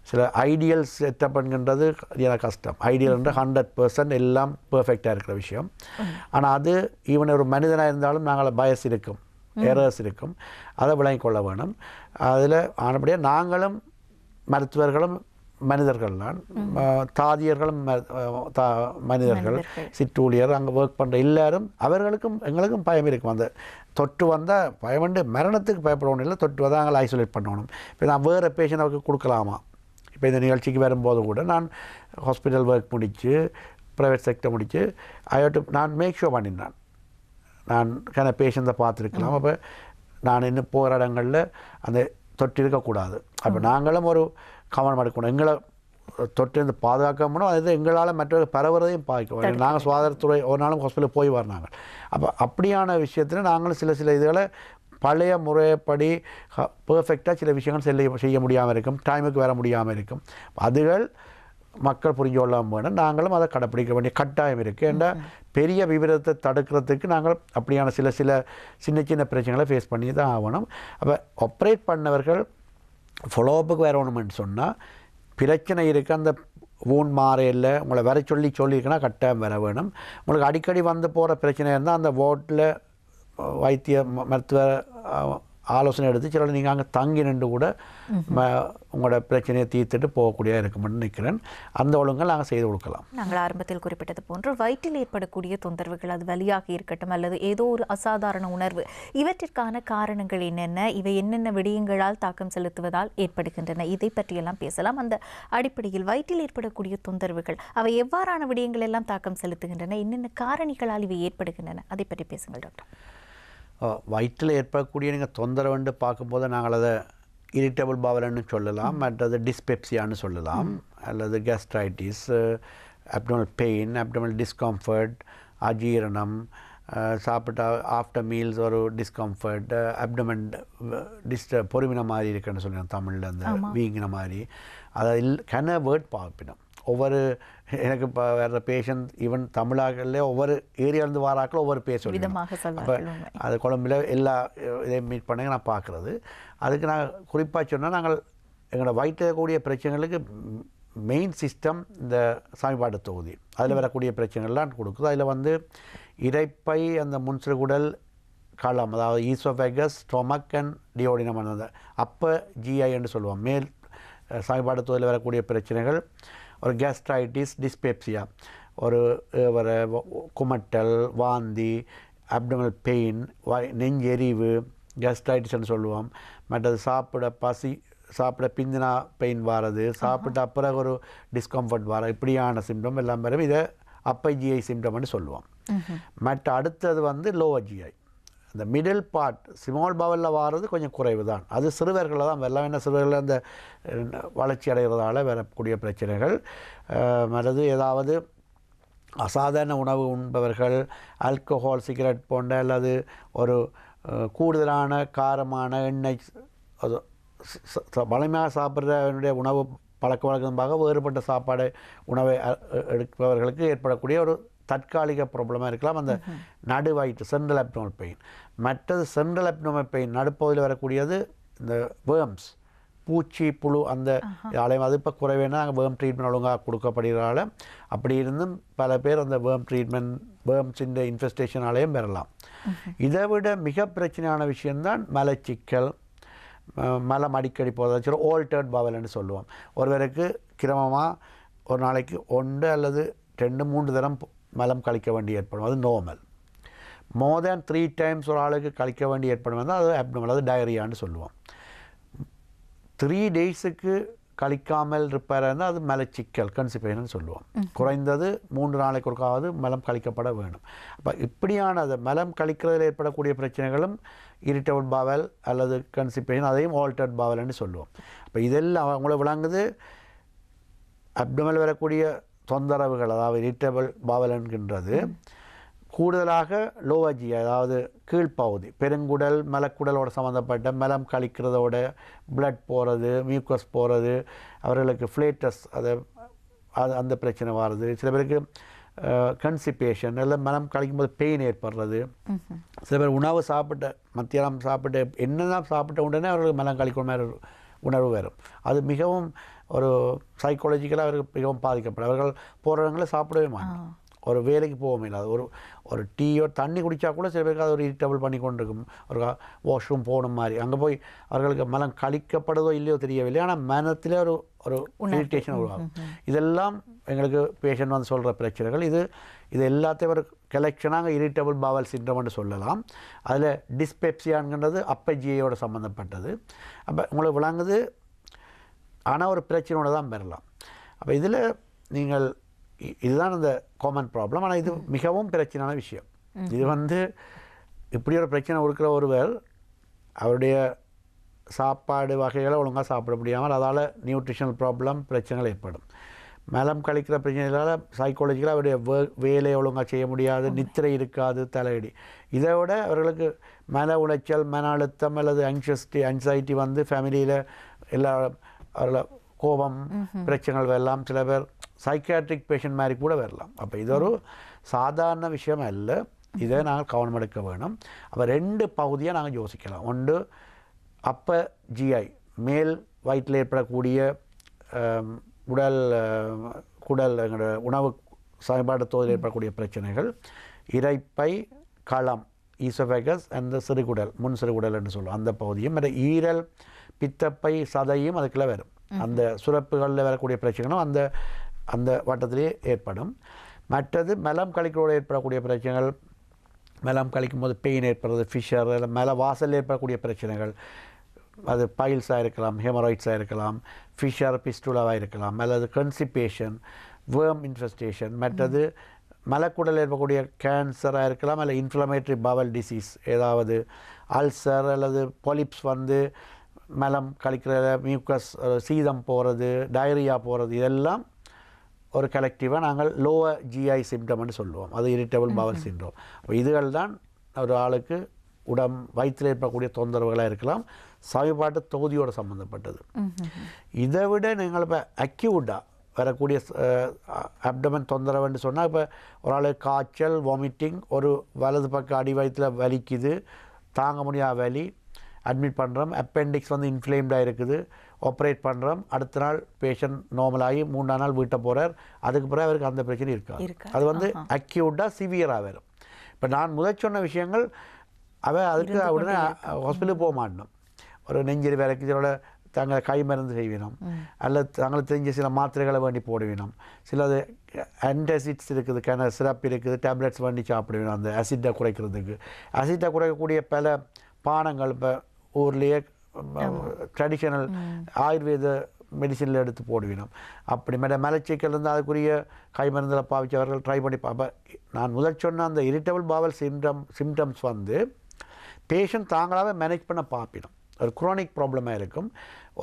சில ஐடியல் செட்டப் என்கின்றது எனக்கு கஷ்டம். ஐடியல் என்ற 100% எல்லாம் பெர்ஃபெக்டாக இருக்கிற விஷயம். ஆனால் அது ஈவன் ஒரு மனிதனாக இருந்தாலும் நாங்கள் பயஸ் இருக்கும், எரர்ஸ் இருக்கும், அதை விளங்கிக் கொள்ள வேணும். அதில் ஆனபடியாக நாங்களும் மருத்துவர்களும் மனிதர்கள் தான், தாதியர்களும் மனிதர்கள், சிற்றூழியர் அங்கே ஒர்க் பண்ணுற எல்லாரும் அவர்களுக்கும் எங்களுக்கும் பயம் இருக்கும். அந்த தொற்று வந்தால் பயமண்டு மரணத்துக்கு பயப்படணும் இல்லை, தொற்று வந்தால் நாங்கள் ஐசோலேட் பண்ணணும். இப்போ நான் வேறு பேஷண்ட் அவருக்கு கொடுக்கலாமா? இப்போ இந்த நிகழ்ச்சிக்கு வரும்போது கூட நான் ஹாஸ்பிட்டல் ஒர்க் முடித்து ப்ரைவேட் செக்டர் முடித்து நான் மேக் ஷோ பண்ணியிருந்தேன். நான் பேஷண்ட்டை பார்த்துருக்கலாம். அப்போ நான் இன்னும் போகிற இடங்களில் அந்த தொற்று இருக்கக்கூடாது. அப்போ நாங்களும் ஒரு கவனம் எடுக்கணும். எங்களை தொற்றிருந்து பாதுகாக்க முடியும். அது எங்களால் மற்றவர்கள் பரவுறதையும் பாதிக்க. நாங்கள் சுகாதாரத்துறை ஒரு நாளும் ஹாஸ்பிட்டலுக்கு போய் வர்றாங்க. அப்போ அப்படியான விஷயத்தில் நாங்களும் சில இதுகளை பழைய முறைப்படி பெர்ஃபெக்டாக சில விஷயங்கள் செய்ய முடியாமல் இருக்கும், டைமுக்கு வர முடியாமல் இருக்கும். அதுகள் மக்கள் புரிஞ்சு கொள்ளாமல் வேணும், நாங்களும் அதை கடைப்பிடிக்க வேண்டிய கட்டாயம் இருக்குது. ஏன்னா பெரிய விபரத்தை தடுக்கிறதுக்கு நாங்கள் அப்படியான சில சின்ன சின்ன பிரச்சனைகளை ஃபேஸ் பண்ணி தான் ஆகணும். அப்போ ஆப்ரேட் பண்ணவர்கள் ஃபாலோஅப்புக்கு வரணும்னு சொன்னால் பிரச்சனை இருக்குது, அந்த ஊன் மாறையில் உங்களை வர சொல்லியிருக்குன்னா கட்டாயம் வர வேணும். உங்களுக்கு அடிக்கடி வந்து போகிற பிரச்சனை இருந்தால் அந்த வார்டில் வைத்திய மருத்துவ ஆலோசனை எடுத்து சில நீங்கள் அங்கே தங்கி நின்று கூட உங்களோட பிரச்சனையை தீர்த்துட்டு போகக்கூடியதாக இருக்குமென்னு நினைக்கிறேன். அந்த ஒழுங்கல் நாங்கள் செய்து கொடுக்கலாம். நாங்கள் ஆரம்பத்தில் குறிப்பிட்டது போன்று வயிற்றில் ஏற்படக்கூடிய தொந்தரவுகள், அது வலியாக இருக்கட்டும் அல்லது ஏதோ ஒரு அசாதாரண உணர்வு, இவற்றிற்கான காரணங்கள் என்னென்ன, இவை என்னென்ன விடயங்களால் தாக்கம் செலுத்துவதால் ஏற்படுகின்றன, இதை பற்றியெல்லாம் பேசலாம். அந்த அடிப்படையில் வயிற்றில் ஏற்படக்கூடிய தொந்தரவுகள் அவை எவ்வாறான விடயங்கள் எல்லாம் தாக்கம் செலுத்துகின்றன, என்னென்ன காரணிகளால் இவை ஏற்படுகின்றன, அதை பற்றி பேசுங்கள் டாக்டர். வயிற்றில் ஏற்படக்கூடிய நீங்கள் தொந்தரவுன்னு பார்க்கும்போது நாங்கள் அதை இரிட்டபிள் பவல்னு சொல்லலாம், மற்றது டிஸ்பெப்சியான்னு சொல்லலாம், அல்லது gastritis, abdominal pain, abdominal discomfort, அஜீரணம், சாப்பிட்டா ஆஃப்டர் மீல்ஸ் ஒரு டிஸ்கம்ஃபர்ட், அப்டமன் பொறுமின மாதிரி இருக்குன்னு சொல்லுவேன் தமிழில், அந்த வீங்கின மாதிரி. அதை வேர்ட் பார்ப்பினோம். ஒவ்வொரு எனக்கு இப்போ வேறு பேஷண்ட் ஈவன் தமிழாகலே ஒவ்வொரு ஏரியாவிலேருந்து வாராக்கள் ஒவ்வொரு பேசுவோம். அப்போ அது குழம்பில் எல்லா இதையும் மீட் பண்ணி நான் பார்க்குறது. அதுக்கு நான் குறிப்பாக சொன்னால் நாங்கள் எங்களோட வயிற்றில் இருக்கக்கூடிய பிரச்சனைகளுக்கு மெயின் சிஸ்டம் இந்த சாமிப்பாட்டு தொகுதி, அதில் வரக்கூடிய பிரச்சனைகள்லாம் கொடுக்குது. அதில் வந்து இரைப்பை, அந்த முன்சிறுகுடல் களம், அதாவது ஈசோஃபேகஸ், ஸ்டொமக் அண்ட் டியோடினம், அந்த அப்போ ஜிஐ என்று சொல்லுவோம். மேல் சாமிப்பாட்டு தொகுதியில் வரக்கூடிய பிரச்சனைகள் ஒரு கேஸ்ட்ரைட்டிஸ், டிஸ்பெப்சியா, ஒரு குமட்டல், வாந்தி, அப்டமல் பெயின், நெஞ்செரிவு, கேஸ்ட்ரைட்டிஸ்ன்னு சொல்லுவோம். மற்றது சாப்பிட பிந்தினா பெயின் வாரது, சாப்பிட்ட அப்புறம் ஒரு டிஸ்கம்ஃபர்ட் வர, இப்படியான சிம்டம் எல்லாம் வரும். இதை அப்பை ஜிஐ சிம்டம்னு சொல்லுவோம். மற்ற அடுத்தது வந்து லோவர் ஜிஐ, இந்த மிடில் பார்ட் ஸ்மால் பவலில் வாரது கொஞ்சம் குறைவு தான். அது சிறுவர்களில் தான் வெள்ளம், என்ன சிறுவர்களில் அந்த வளர்ச்சி அடைகிறதால வரக்கூடிய பிரச்சனைகள். மற்றது ஏதாவது அசாதாரண உணவு உண்பவர்கள், ஆல்கஹால், சிகரெட் போன்ற அல்லது ஒரு கூடுதலான காரமான எண்ணெய், அது பழமையாக சாப்பிட்றவனுடைய உணவு பழக்க வழக்கமாக வேறுபட்ட சாப்பாடு உணவை எடுப்பவர்களுக்கு ஏற்படக்கூடிய ஒரு தற்காலிக ப்ராப்ளமாக இருக்கலாம், அந்த நடு வயிற்று, சென்ட்ரல் அப்டோமல் பெயின். மற்றது சென்ட்ரல் அப்டோமல் பெயின் நடுப்பகுதியில் வரக்கூடியது இந்த வேர்ம்ஸ், பூச்சி புழு, அந்த ஆலயம். அது இப்போ குறைவேனா நாங்கள் வேர்ம் ட்ரீட்மெண்ட் ஒழுங்காக கொடுக்கப்படுகிறதால அப்படி இருந்தும் பல பேர் அந்த வேர்ம் ட்ரீட்மெண்ட், வேர்ம்ஸ் இந்த இன்ஃபெஸ்டேஷன் ஆலயம் பெறலாம். இதை விட மிக பிரச்சனையான விஷயம்தான் மலச்சிக்கல், மலம் அடிக்கடி போகிறதா ஆல்டர்ட் பவல்னு சொல்லுவோம். ஒருவருக்கு கிரமமாக ஒரு நாளைக்கு 1 அல்லது 2-3 தரம் மலம் கழிக்க வேண்டி ஏற்படும், அது நார்மல். மோர் தேன் 3 டைம்ஸ் ஒரு ஆளுக்கு கழிக்க வேண்டி ஏற்படும், அது அப்டமல், அது டயரியான்னு சொல்லுவோம். 3 டேஸுக்கு கழிக்காமல் ரிப்பேர் இருந்தால் அது மலச்சிக்கல், கன்சிபேஷன் சொல்லுவோம். குறைந்தது 3 நாளைக்கு ஒருக்காவது மலம் கழிக்கப்பட வேணும். அப்போ இப்படியான அது மலம் கழிக்கிறதில் ஏற்படக்கூடிய பிரச்சனைகளும் இரிட்டபிள் பவல் அல்லது கன்சிபேஷன், அதையும் ஆல்டர்ட் பவல்னு சொல்லுவோம். அப்போ இதெல்லாம் அவங்கள விளங்குது. அப்டமல் வரக்கூடிய தொந்தரவுகள், அதாவது இரிட்டபிள் பவல் என்கின்றது கூடுதலாக லோவர் ஜிஐ, அதாவது கீழ்ப்பகுதி, பெருங்குடல், மலக்குடலோட சம்மந்தப்பட்ட மலம் கழிக்கிறதோட பிளட் போகிறது, மியூக்கஸ் போகிறது, அவர்களுக்கு ஃப்ளேட்டஸ், அந்த பிரச்சனை வருது. சில பேருக்கு கன்சிபேஷன், எல்லாம் மலம் கழிக்கும்போது பெயின் ஏற்படுறது. சில பேர் உணவு சாப்பிட்ட மத்தியானம் சாப்பிட்டு என்னதான் சாப்பிட்ட உடனே அவர்களுக்கு மலம் கழிக்கிற மாதிரி உணர்வு வரும். அது மிகவும் ஒரு சைக்காலஜிக்கலாக அவர்கள் மிகவும் பாதிக்கப்படும். அவர்கள் போகிற இடங்களில் சாப்பிடவே மாட்டாங்க, ஒரு வேலைக்கு போகவே இல்லாது, ஒரு டீயோ தண்ணி குடித்தா கூட சில பேருக்கு அது ஒரு இரிட்டபிள் பண்ணி கொண்டு இருக்கும். ஒரு வாஷ்ரூம் போகணும் மாதிரி அங்கே போய் அவர்களுக்கு மலம் கழிக்கப்படுதோ இல்லையோ தெரியவில்லை, ஆனால் மனத்திலே ஒரு இரிட்டேஷன் உருவாகும். இதெல்லாம் எங்களுக்கு பேஷண்ட் வந்து சொல்கிற பிரச்சனைகள். இது எல்லாத்தையும் ஒரு கலெக்ஷனாக இரிட்டபிள் பவல் சிண்ட்ரோம்னு சொல்லலாம். அதில் டிஸ்பெப்சியான்கிறது அப்பை ஜிஐயோட சம்மந்தப்பட்டது. அப்போ உங்களுக்கு விளங்குது, ஆனால் ஒரு பிரச்சனையோடு தான் பெறலாம். அப்போ இதில் நீங்கள் இதுதான் அந்த காமன் ப்ராப்ளம். ஆனால் இது மிகவும் பிரச்சனையான விஷயம். இது வந்து இப்படி ஒரு பிரச்சனை இருக்கிற ஒருவர் அவருடைய சாப்பாடு வகைகளை ஒழுங்காக சாப்பிட முடியாமல் அதால் நியூட்ரிஷனல் ப்ராப்ளம், பிரச்சனைகள் ஏற்படும். மலம் கழிக்கிற பிரச்சனைகளால் சைக்காலஜிக்கலாக அவருடைய வேலையை ஒழுங்காக செய்ய முடியாது, நித்திரை இருக்காது, தலையடி. இதை விட அவர்களுக்கு மன உளைச்சல், மன அழுத்தம் அல்லது அன்சைட்டி வந்து ஃபேமிலியில் எல்லா அவர்கள கோபம் பிரச்சனைகள் வரலாம். சில பேர் சைக்காட்ரிக் பேஷண்ட் மாதிரி கூட வரலாம். அப்போ இது ஒரு சாதாரண விஷயம் அல்ல. இதை நாங்கள் கவனம் எடுக்க வேணும். அப்போ 2 பகுதியாக நாங்கள் யோசிக்கலாம். ஒன்று அப்போ ஜிஐ மேல் வயிற்றில் ஏற்படக்கூடிய குடல் எங்களோட உணவு செயல்பாடு தோதில் ஏற்படக்கூடிய பிரச்சனைகள், இரைப்பை, களம், ஈசோஃபேகஸ் அந்த சிறுகுடல், முன் சிறுகுடல் என்று சொல்லுவோம், அந்த பகுதியும், அந்த ஈரல், பித்தப்பை, சதையும் அதுக்குள்ளே வரும். அந்த சுரப்புகளில் வரக்கூடிய பிரச்சனைகளும் அந்த அந்த வட்டத்திலே ஏற்படும். மற்றது மலம் கழிக்கிறோடு ஏற்படக்கூடிய பிரச்சனைகள், மலம் கழிக்கும் போது பெயின் ஏற்படுறது, ஃபிஷர், மல வாசலில் ஏற்படக்கூடிய பிரச்சனைகள், அது பைல்ஸாக இருக்கலாம், ஹெமராய்ட்ஸாக இருக்கலாம், ஃபிஷர் பிஸ்டுலாவாக இருக்கலாம், அல்லது கன்சிபேஷன், வேர்ம் இன்ஃபெஸ்டேஷன், மற்றது மலக்குடல் ஏற்படக்கூடிய கேன்சராக இருக்கலாம், அல்லது இன்ஃப்ளமேட்டரி பவல் டிசீஸ், ஏதாவது அல்சர் அல்லது பொலிப்ஸ் வந்து மலம் கழிக்கிற மியூக்கஸ் சீதம் போகிறது, டயரியா போகிறது, இதெல்லாம் ஒரு கலெக்டிவாக நாங்கள் லோவர் ஜிஐ சிம்டம்னு சொல்லுவோம். அது இரிட்டபிள் பவல் சிண்ட்ரோம். அப்போ இதுகள் தான் ஒரு ஆளுக்கு வயிற்றில் ஏற்படக்கூடிய தொந்தரவுகளாக இருக்கலாம், சமீபாட்டு தொகுதியோடு சம்மந்தப்பட்டது. இதை விட நீங்கள் இப்போ அக்யூட்டாக வரக்கூடிய அப்டமன் தொந்தரவுன்னு சொன்னால், இப்போ ஒரு ஆளுக்கு காய்ச்சல், வாமிட்டிங், ஒரு வலது பக்கம் அடி வயிற்றில் வலிக்குது, தாங்க முடியாத வலி, அட்மிட் பண்ணுறோம், அப்பெண்டிக்ஸ் வந்து இன்ஃப்ளேம்டாக இருக்குது, ஆப்ரேட் பண்ணுறோம், அடுத்த நாள் பேஷண்ட் நார்மலாகி 3ஆம் நாள் வீட்டை போகிறார், அதுக்கு பிறகு அவருக்கு அந்த பிரச்சனை இருக்காது. அது வந்து அக்யூட்டாக சிவியராக வரும். இப்போ நான் முதல் சொன்ன விஷயங்கள் அதுக்கு உடனே ஹாஸ்பிட்டலுக்கு போக மாட்டோம். ஒரு நெஞ்சரி வேலைக்கு தங்களை கை மருந்து செய்வினோம், அல்லது தங்களுக்கு தெரிஞ்ச சில மாத்திரைகளை வேண்டி போடுவினோம், சிலது ஆன்டாசிட்ஸ் இருக்குது, சிரப் இருக்குது, டேப்லெட்ஸ் வேண்டி சாப்பிடுவினோம் அந்த ஆசிட்டை குறைக்கிறதுக்கு. ஆசிட்டை குறைக்கக்கூடிய பல பானங்கள் இப்போ ஊர்லேயே ட்ரெடிஷ்னல் ஆயுர்வேத மெடிசனில் எடுத்து போடுவினோம். அப்படி மலச்சிக்கல் இருந்து அதுக்குரிய கை மருந்தில் பாவிச்சவர்கள் ட்ரை பண்ணி நான் முதல் சொன்ன அந்த இரிட்டபிள் பவல் சிம்டம்ஸ் வந்து பேஷண்ட் தாங்களாகவே மேனேஜ் பண்ண பார்ப்பினோம். ஒரு குரோனிக் ப்ராப்ளமாக இருக்கும்,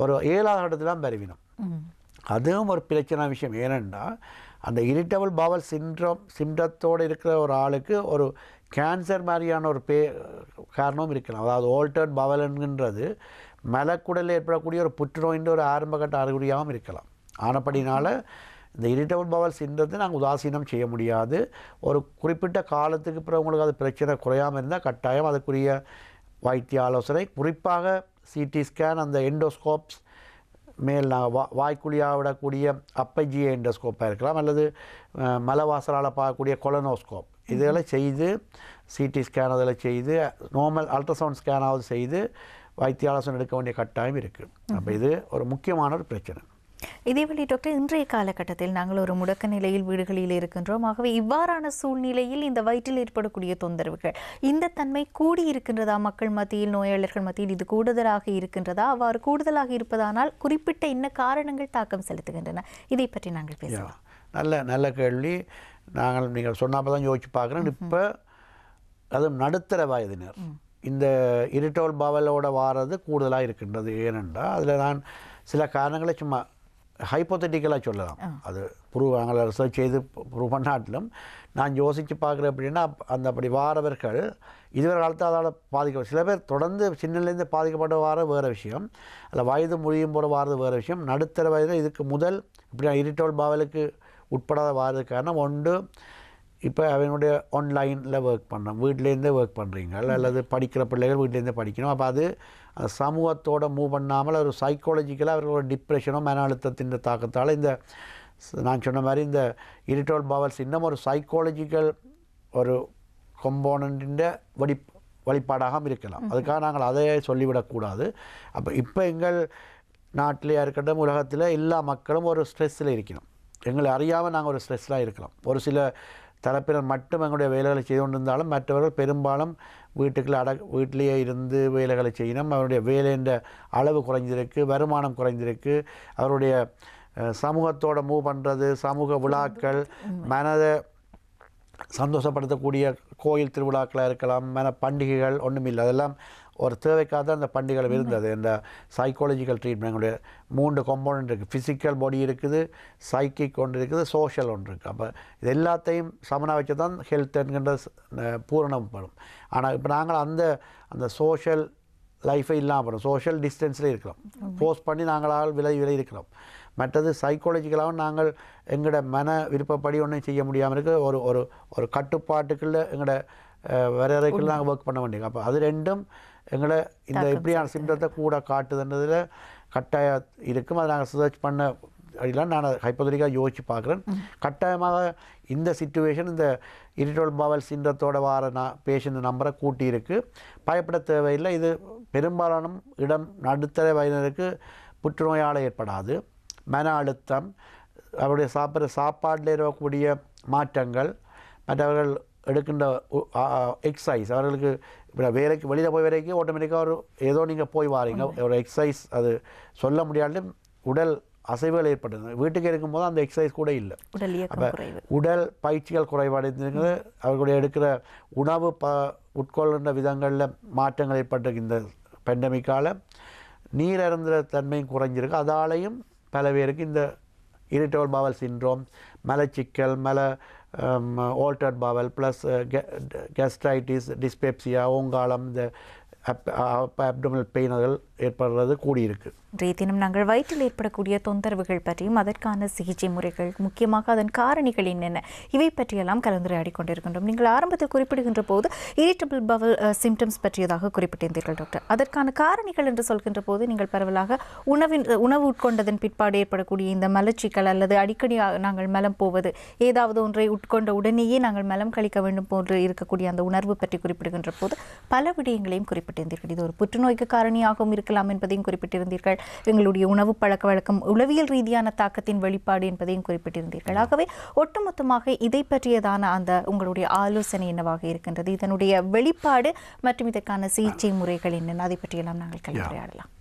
ஒரு 7ஆவது இடத்துல தான் பெறுவினோம். அதுவும் ஒரு பிரச்சனை விஷயம். ஏனென்றா அந்த இரிட்டபிள் பவல் சிம்டத்தோடு இருக்கிற ஒரு ஆளுக்கு ஒரு கேன்சர் மாதிரியான ஒரு காரணமும் இருக்கலாம். அதாவது ஆல்டர்ட் பவல் என்கின்றது மலக்குடலில் ஏற்படக்கூடிய ஒரு புற்றுநோயின் ஒரு ஆரம்பகட்ட அறிகுறியாகவும் இருக்கலாம். ஆனப்படினால இந்த இரிட்டபிள் பவல் சிண்ட்ரத்தை நாங்கள் உதாசீனம் செய்ய முடியாது. ஒரு குறிப்பிட்ட காலத்துக்கு பிறகு உங்களுக்கு அது பிரச்சனை குறையாமல் இருந்தால் கட்டாயம் அதுக்குரிய வைத்திய ஆலோசனை, குறிப்பாக சிடி ஸ்கேன், அந்த எண்டோஸ்கோப்ஸ், மேல் வாய்க்குழியாக விடக்கூடிய அப்பைஜிஏ எண்டோஸ்கோப்பாக இருக்கலாம், அல்லது மலவாசலால் பார்க்கக்கூடிய கொலனோஸ்கோப், இதெல்லாம் செய்து சிடி ஸ்கேன் அதில் செய்து நார்மல் அல்ட்ராசவுண்ட் ஸ்கேனாவது செய்து வைத்திய ஆலோசனை எடுக்க வேண்டிய கட்டாயம் இருக்குது. அப்போ இது ஒரு முக்கியமான ஒரு பிரச்சனை. இதேவேளை டாக்டர், இன்றைய காலகட்டத்தில் நாங்கள் ஒரு முடக்க நிலையில் வீடுகளில் இருக்கின்றோம். ஆகவே இவ்வாறான சூழ்நிலையில் இந்த வயிற்றில் ஏற்படக்கூடிய தொந்தரவுகள், இந்த தன்மை கூடி இருக்கின்றதா மக்கள் மத்தியில், நோயாளர்கள் மத்தியில் இது கூடுதலாக இருக்கின்றதா? அவ்வாறு கூடுதலாக இருப்பதானால் குறிப்பிட்ட என்ன காரணங்கள் தாக்கம் செலுத்துகின்றன? இதை பற்றி நாங்கள் பேசலாம். நல்ல கேள்வி. நீங்கள் சொன்னப்போ தான் யோசிச்சு பார்க்குறேன். இப்போ அதுவும் நடுத்தர வயதினர் இந்த இரிட்டபிள் பவலோட வாரது கூடுதலாக இருக்கின்றது. ஏனென்றால் அதில் நான் சில காரணங்களை சும்மா ஹைப்போத்தட்டிக்கலாக சொல்லலாம். அது நாங்கள் ரிசர்ச் செய்து ப்ரூவ் பண்ணாட்டிலும் நான் யோசித்து பார்க்குறேன். அப்படின்னா அந்த அப்படி வாரவர்கள் இதுவரை காலத்தில் அதால் பாதிக்க, சில பேர் தொடர்ந்து சின்னலேருந்து பாதிக்கப்பட்ட வார வேறு விஷயம், அதில் வயது முடியும் போட வாரது வேறு விஷயம். நடுத்தர வயதில் இதுக்கு முதல் இப்படி இரிட்டபிள் பவலுக்கு உட்படாத வாரது காரணம் ஒன்று, இப்போ அவனுடைய ஆன்லைனில் ஒர்க் பண்ணுறோம், வீட்டிலேருந்தே ஒர்க் பண்ணுறீங்க, அல்லது படிக்கிற பிள்ளைகள் வீட்டிலேருந்தே படிக்கணும். அப்போ அது சமூகத்தோடு மூவ் பண்ணாமல் ஒரு சைக்காலஜிக்கலாக அவர்களோட டிப்ரெஷனோ மன அழுத்தத்தின் தாக்கத்தால் இந்த நான் சொன்ன மாதிரி இந்த இரிட்டபிள் பவல் சின்னம் ஒரு சைக்காலஜிக்கல் ஒரு கம்போனண்ட்டின் வெளிப்பாடாகவும் இருக்கலாம். அதுக்காக நாங்கள் அதை சொல்லிவிடக்கூடாது. அப்போ இப்போ எங்கள் நாட்டிலே இருக்கட்டும், உலகத்தில் எல்லா மக்களும் ஒரு ஸ்ட்ரெஸ்ஸில் இருக்கணும். எங்களை அறியாமல் நாங்கள் ஒரு ஸ்ட்ரெஸ்ஸாக இருக்கலாம். ஒரு சில தரப்பினர் மட்டும் எங்களுடைய வேலைகளை செய்து கொண்டிருந்தாலும் மற்றவர்கள் பெரும்பாலும் வீட்டிலேயே இருந்து வேலைகளை செய்யணும். அவருடைய வேலைன்ற அளவு குறைஞ்சிருக்கு, வருமானம் குறைஞ்சிருக்கு, அவருடைய சமூகத்தோடு மூவ் பண்ணுறது, சமூக விழாக்கள், மனதை சந்தோஷப்படுத்தக்கூடிய கோயில் திருவிழாக்களாக இருக்கலாம், மன பண்டிகைகள் ஒன்றும் இல்லை, அதெல்லாம் ஒரு தேவைக்காக தான் அந்த பண்டிகைகள் இருந்தது. இந்த சைக்காலஜிக்கல் ட்ரீட்மெண்ட் எங்களுடைய 3 காம்போனன்ட் இருக்குது. ஃபிசிக்கல் பாடி இருக்குது, சைக்கிக் ஒன்று இருக்குது, சோஷியல் ஒன்று இருக்குது. அப்போ இது எல்லாத்தையும் சமனாக வச்சு தான் ஹெல்த் என்கின்ற பூரணப்படும். ஆனால் இப்போ நாங்கள் அந்த சோஷியல் லைஃபை இல்லாமல் போகிறோம். சோஷியல் டிஸ்டன்ஸில் இருக்கிறோம். போஸ்ட் பண்ணி நாங்களால் விலை இருக்கிறோம். மற்றது சைக்காலஜிக்கலாகவும் நாங்கள் எங்களோட மன விருப்பப்படி ஒன்றும் செய்ய முடியாமல் இருக்க ஒரு கட்டுப்பாட்டுக்குள்ளே எங்களோட வரையறைக்குள்ளே நாங்கள் ஒர்க் பண்ண வேண்டியது. அப்போ அது ரெண்டும் எங்களை இந்த இப்படியான சிம்டத்தை கூட காட்டுதுன்றதில் கட்டாயம் இருக்கும். அதை நாங்கள் சர்ச் பண்ண அப்படிலாம் நான் ஹைப்போதெட்டிக்காக யோசித்து பார்க்குறேன். கட்டாயமாக இந்த சிச்சுவேஷன் இந்த இரிட்டபிள் பவல் சிண்ட்ரத்தோட வார பேஷண்ட் நம்பரை கூட்டி இருக்குது. பயப்பட தேவையில்லை. இது பெரும்பாலான நடுத்தர வயதினருக்கு புற்றுநோயால் ஏற்படாது. மன அழுத்தம், அவருடைய சாப்பிட்ற சாப்பாட்டில் இருக்கக்கூடிய மாற்றங்கள், மற்றவர்கள் எடுக்கின்ற எக்ஸசைஸ், அவர்களுக்கு வேலைக்கு வெளியில் போய் வரைக்கும் ஆட்டோமேட்டிக்காக ஏதோ நீங்கள் போய் வாரீங்க, ஒரு எக்ஸசைஸ் அது சொல்ல முடியாலும் உடல் அசைவுகள் ஏற்படுது. வீட்டுக்கு இருக்கும்போது அந்த எக்ஸசைஸ் கூட இல்லை. அப்போ உடல் பயிற்சிகள் குறைபாடுங்கிறது அவர்களுடைய எடுக்கிற உணவு உட்கொள்கின்ற விதங்களில் மாற்றங்கள் ஏற்பட்டிருக்கு. இந்த பெண்டமிக்கால் நீர் அருந்துகிற தன்மையும் குறைஞ்சிருக்கு. அதாலையும் பல பேருக்கு இந்த இரிட்டபிள் பவல் சிண்ட்ரோம், மலச்சிக்கல், altered bowel plus gastritis, dyspepsia, ஓங்காலம், இந்த அப்டோமினல் பெயின்கள் ஏற்படுறது கூடியிருக்கு. இன்றைய தினம் நாங்கள் வயிற்றில் ஏற்படக்கூடிய தொந்தரவுகள் பற்றியும் அதற்கான சிகிச்சை முறைகள், முக்கியமாக அதன் காரணிகள் என்னென்ன, இவை பற்றியெல்லாம் கலந்துரையாடி கொண்டிருக்கின்றோம். நீங்கள் ஆரம்பத்தில் குறிப்பிடுகின்ற போது இரிட்டபிள் பவல் சிம்டம்ஸ் பற்றியதாக குறிப்பிட்டிருந்தீர்கள் டாக்டர். அதற்கான காரணிகள் என்று சொல்கின்ற போது நீங்கள் பரவலாக உணவு உட்கொண்டதன் பிற்பாடு ஏற்படக்கூடிய இந்த மலச்சிக்கல் அல்லது அடிக்கடி நாங்கள் மலம் போவது, ஏதாவது ஒன்றை உட்கொண்ட உடனேயே நாங்கள் மலம் கழிக்க வேண்டும் போன்று இருக்கக்கூடிய அந்த உணர்வு பற்றி குறிப்பிடுகின்ற போது பல விடயங்களையும் குறிப்பிட்டிருந்தீர்கள். இது ஒரு புற்றுநோய்க்கு காரணியாகவும் இருக்கலாம் என்பதையும் குறிப்பிட்டிருந்தீர்கள். எங்களுடைய உணவு பழக்க வழக்கம் உளவியல் ரீதியான தாக்கத்தின் வெளிப்பாடு என்பதையும் குறிப்பிட்டிருந்தீர்கள். ஆகவே ஒட்டுமொத்தமாக இதை பற்றியதான அந்த உங்களுடைய ஆலோசனை என்னவாக இருக்கின்றது, இதனுடைய வெளிப்பாடு மற்றும் இதற்கான சிகிச்சை முறைகள் என்னென்ன, அதை பற்றியெல்லாம் நாங்கள் கலந்துரையாடலாம்.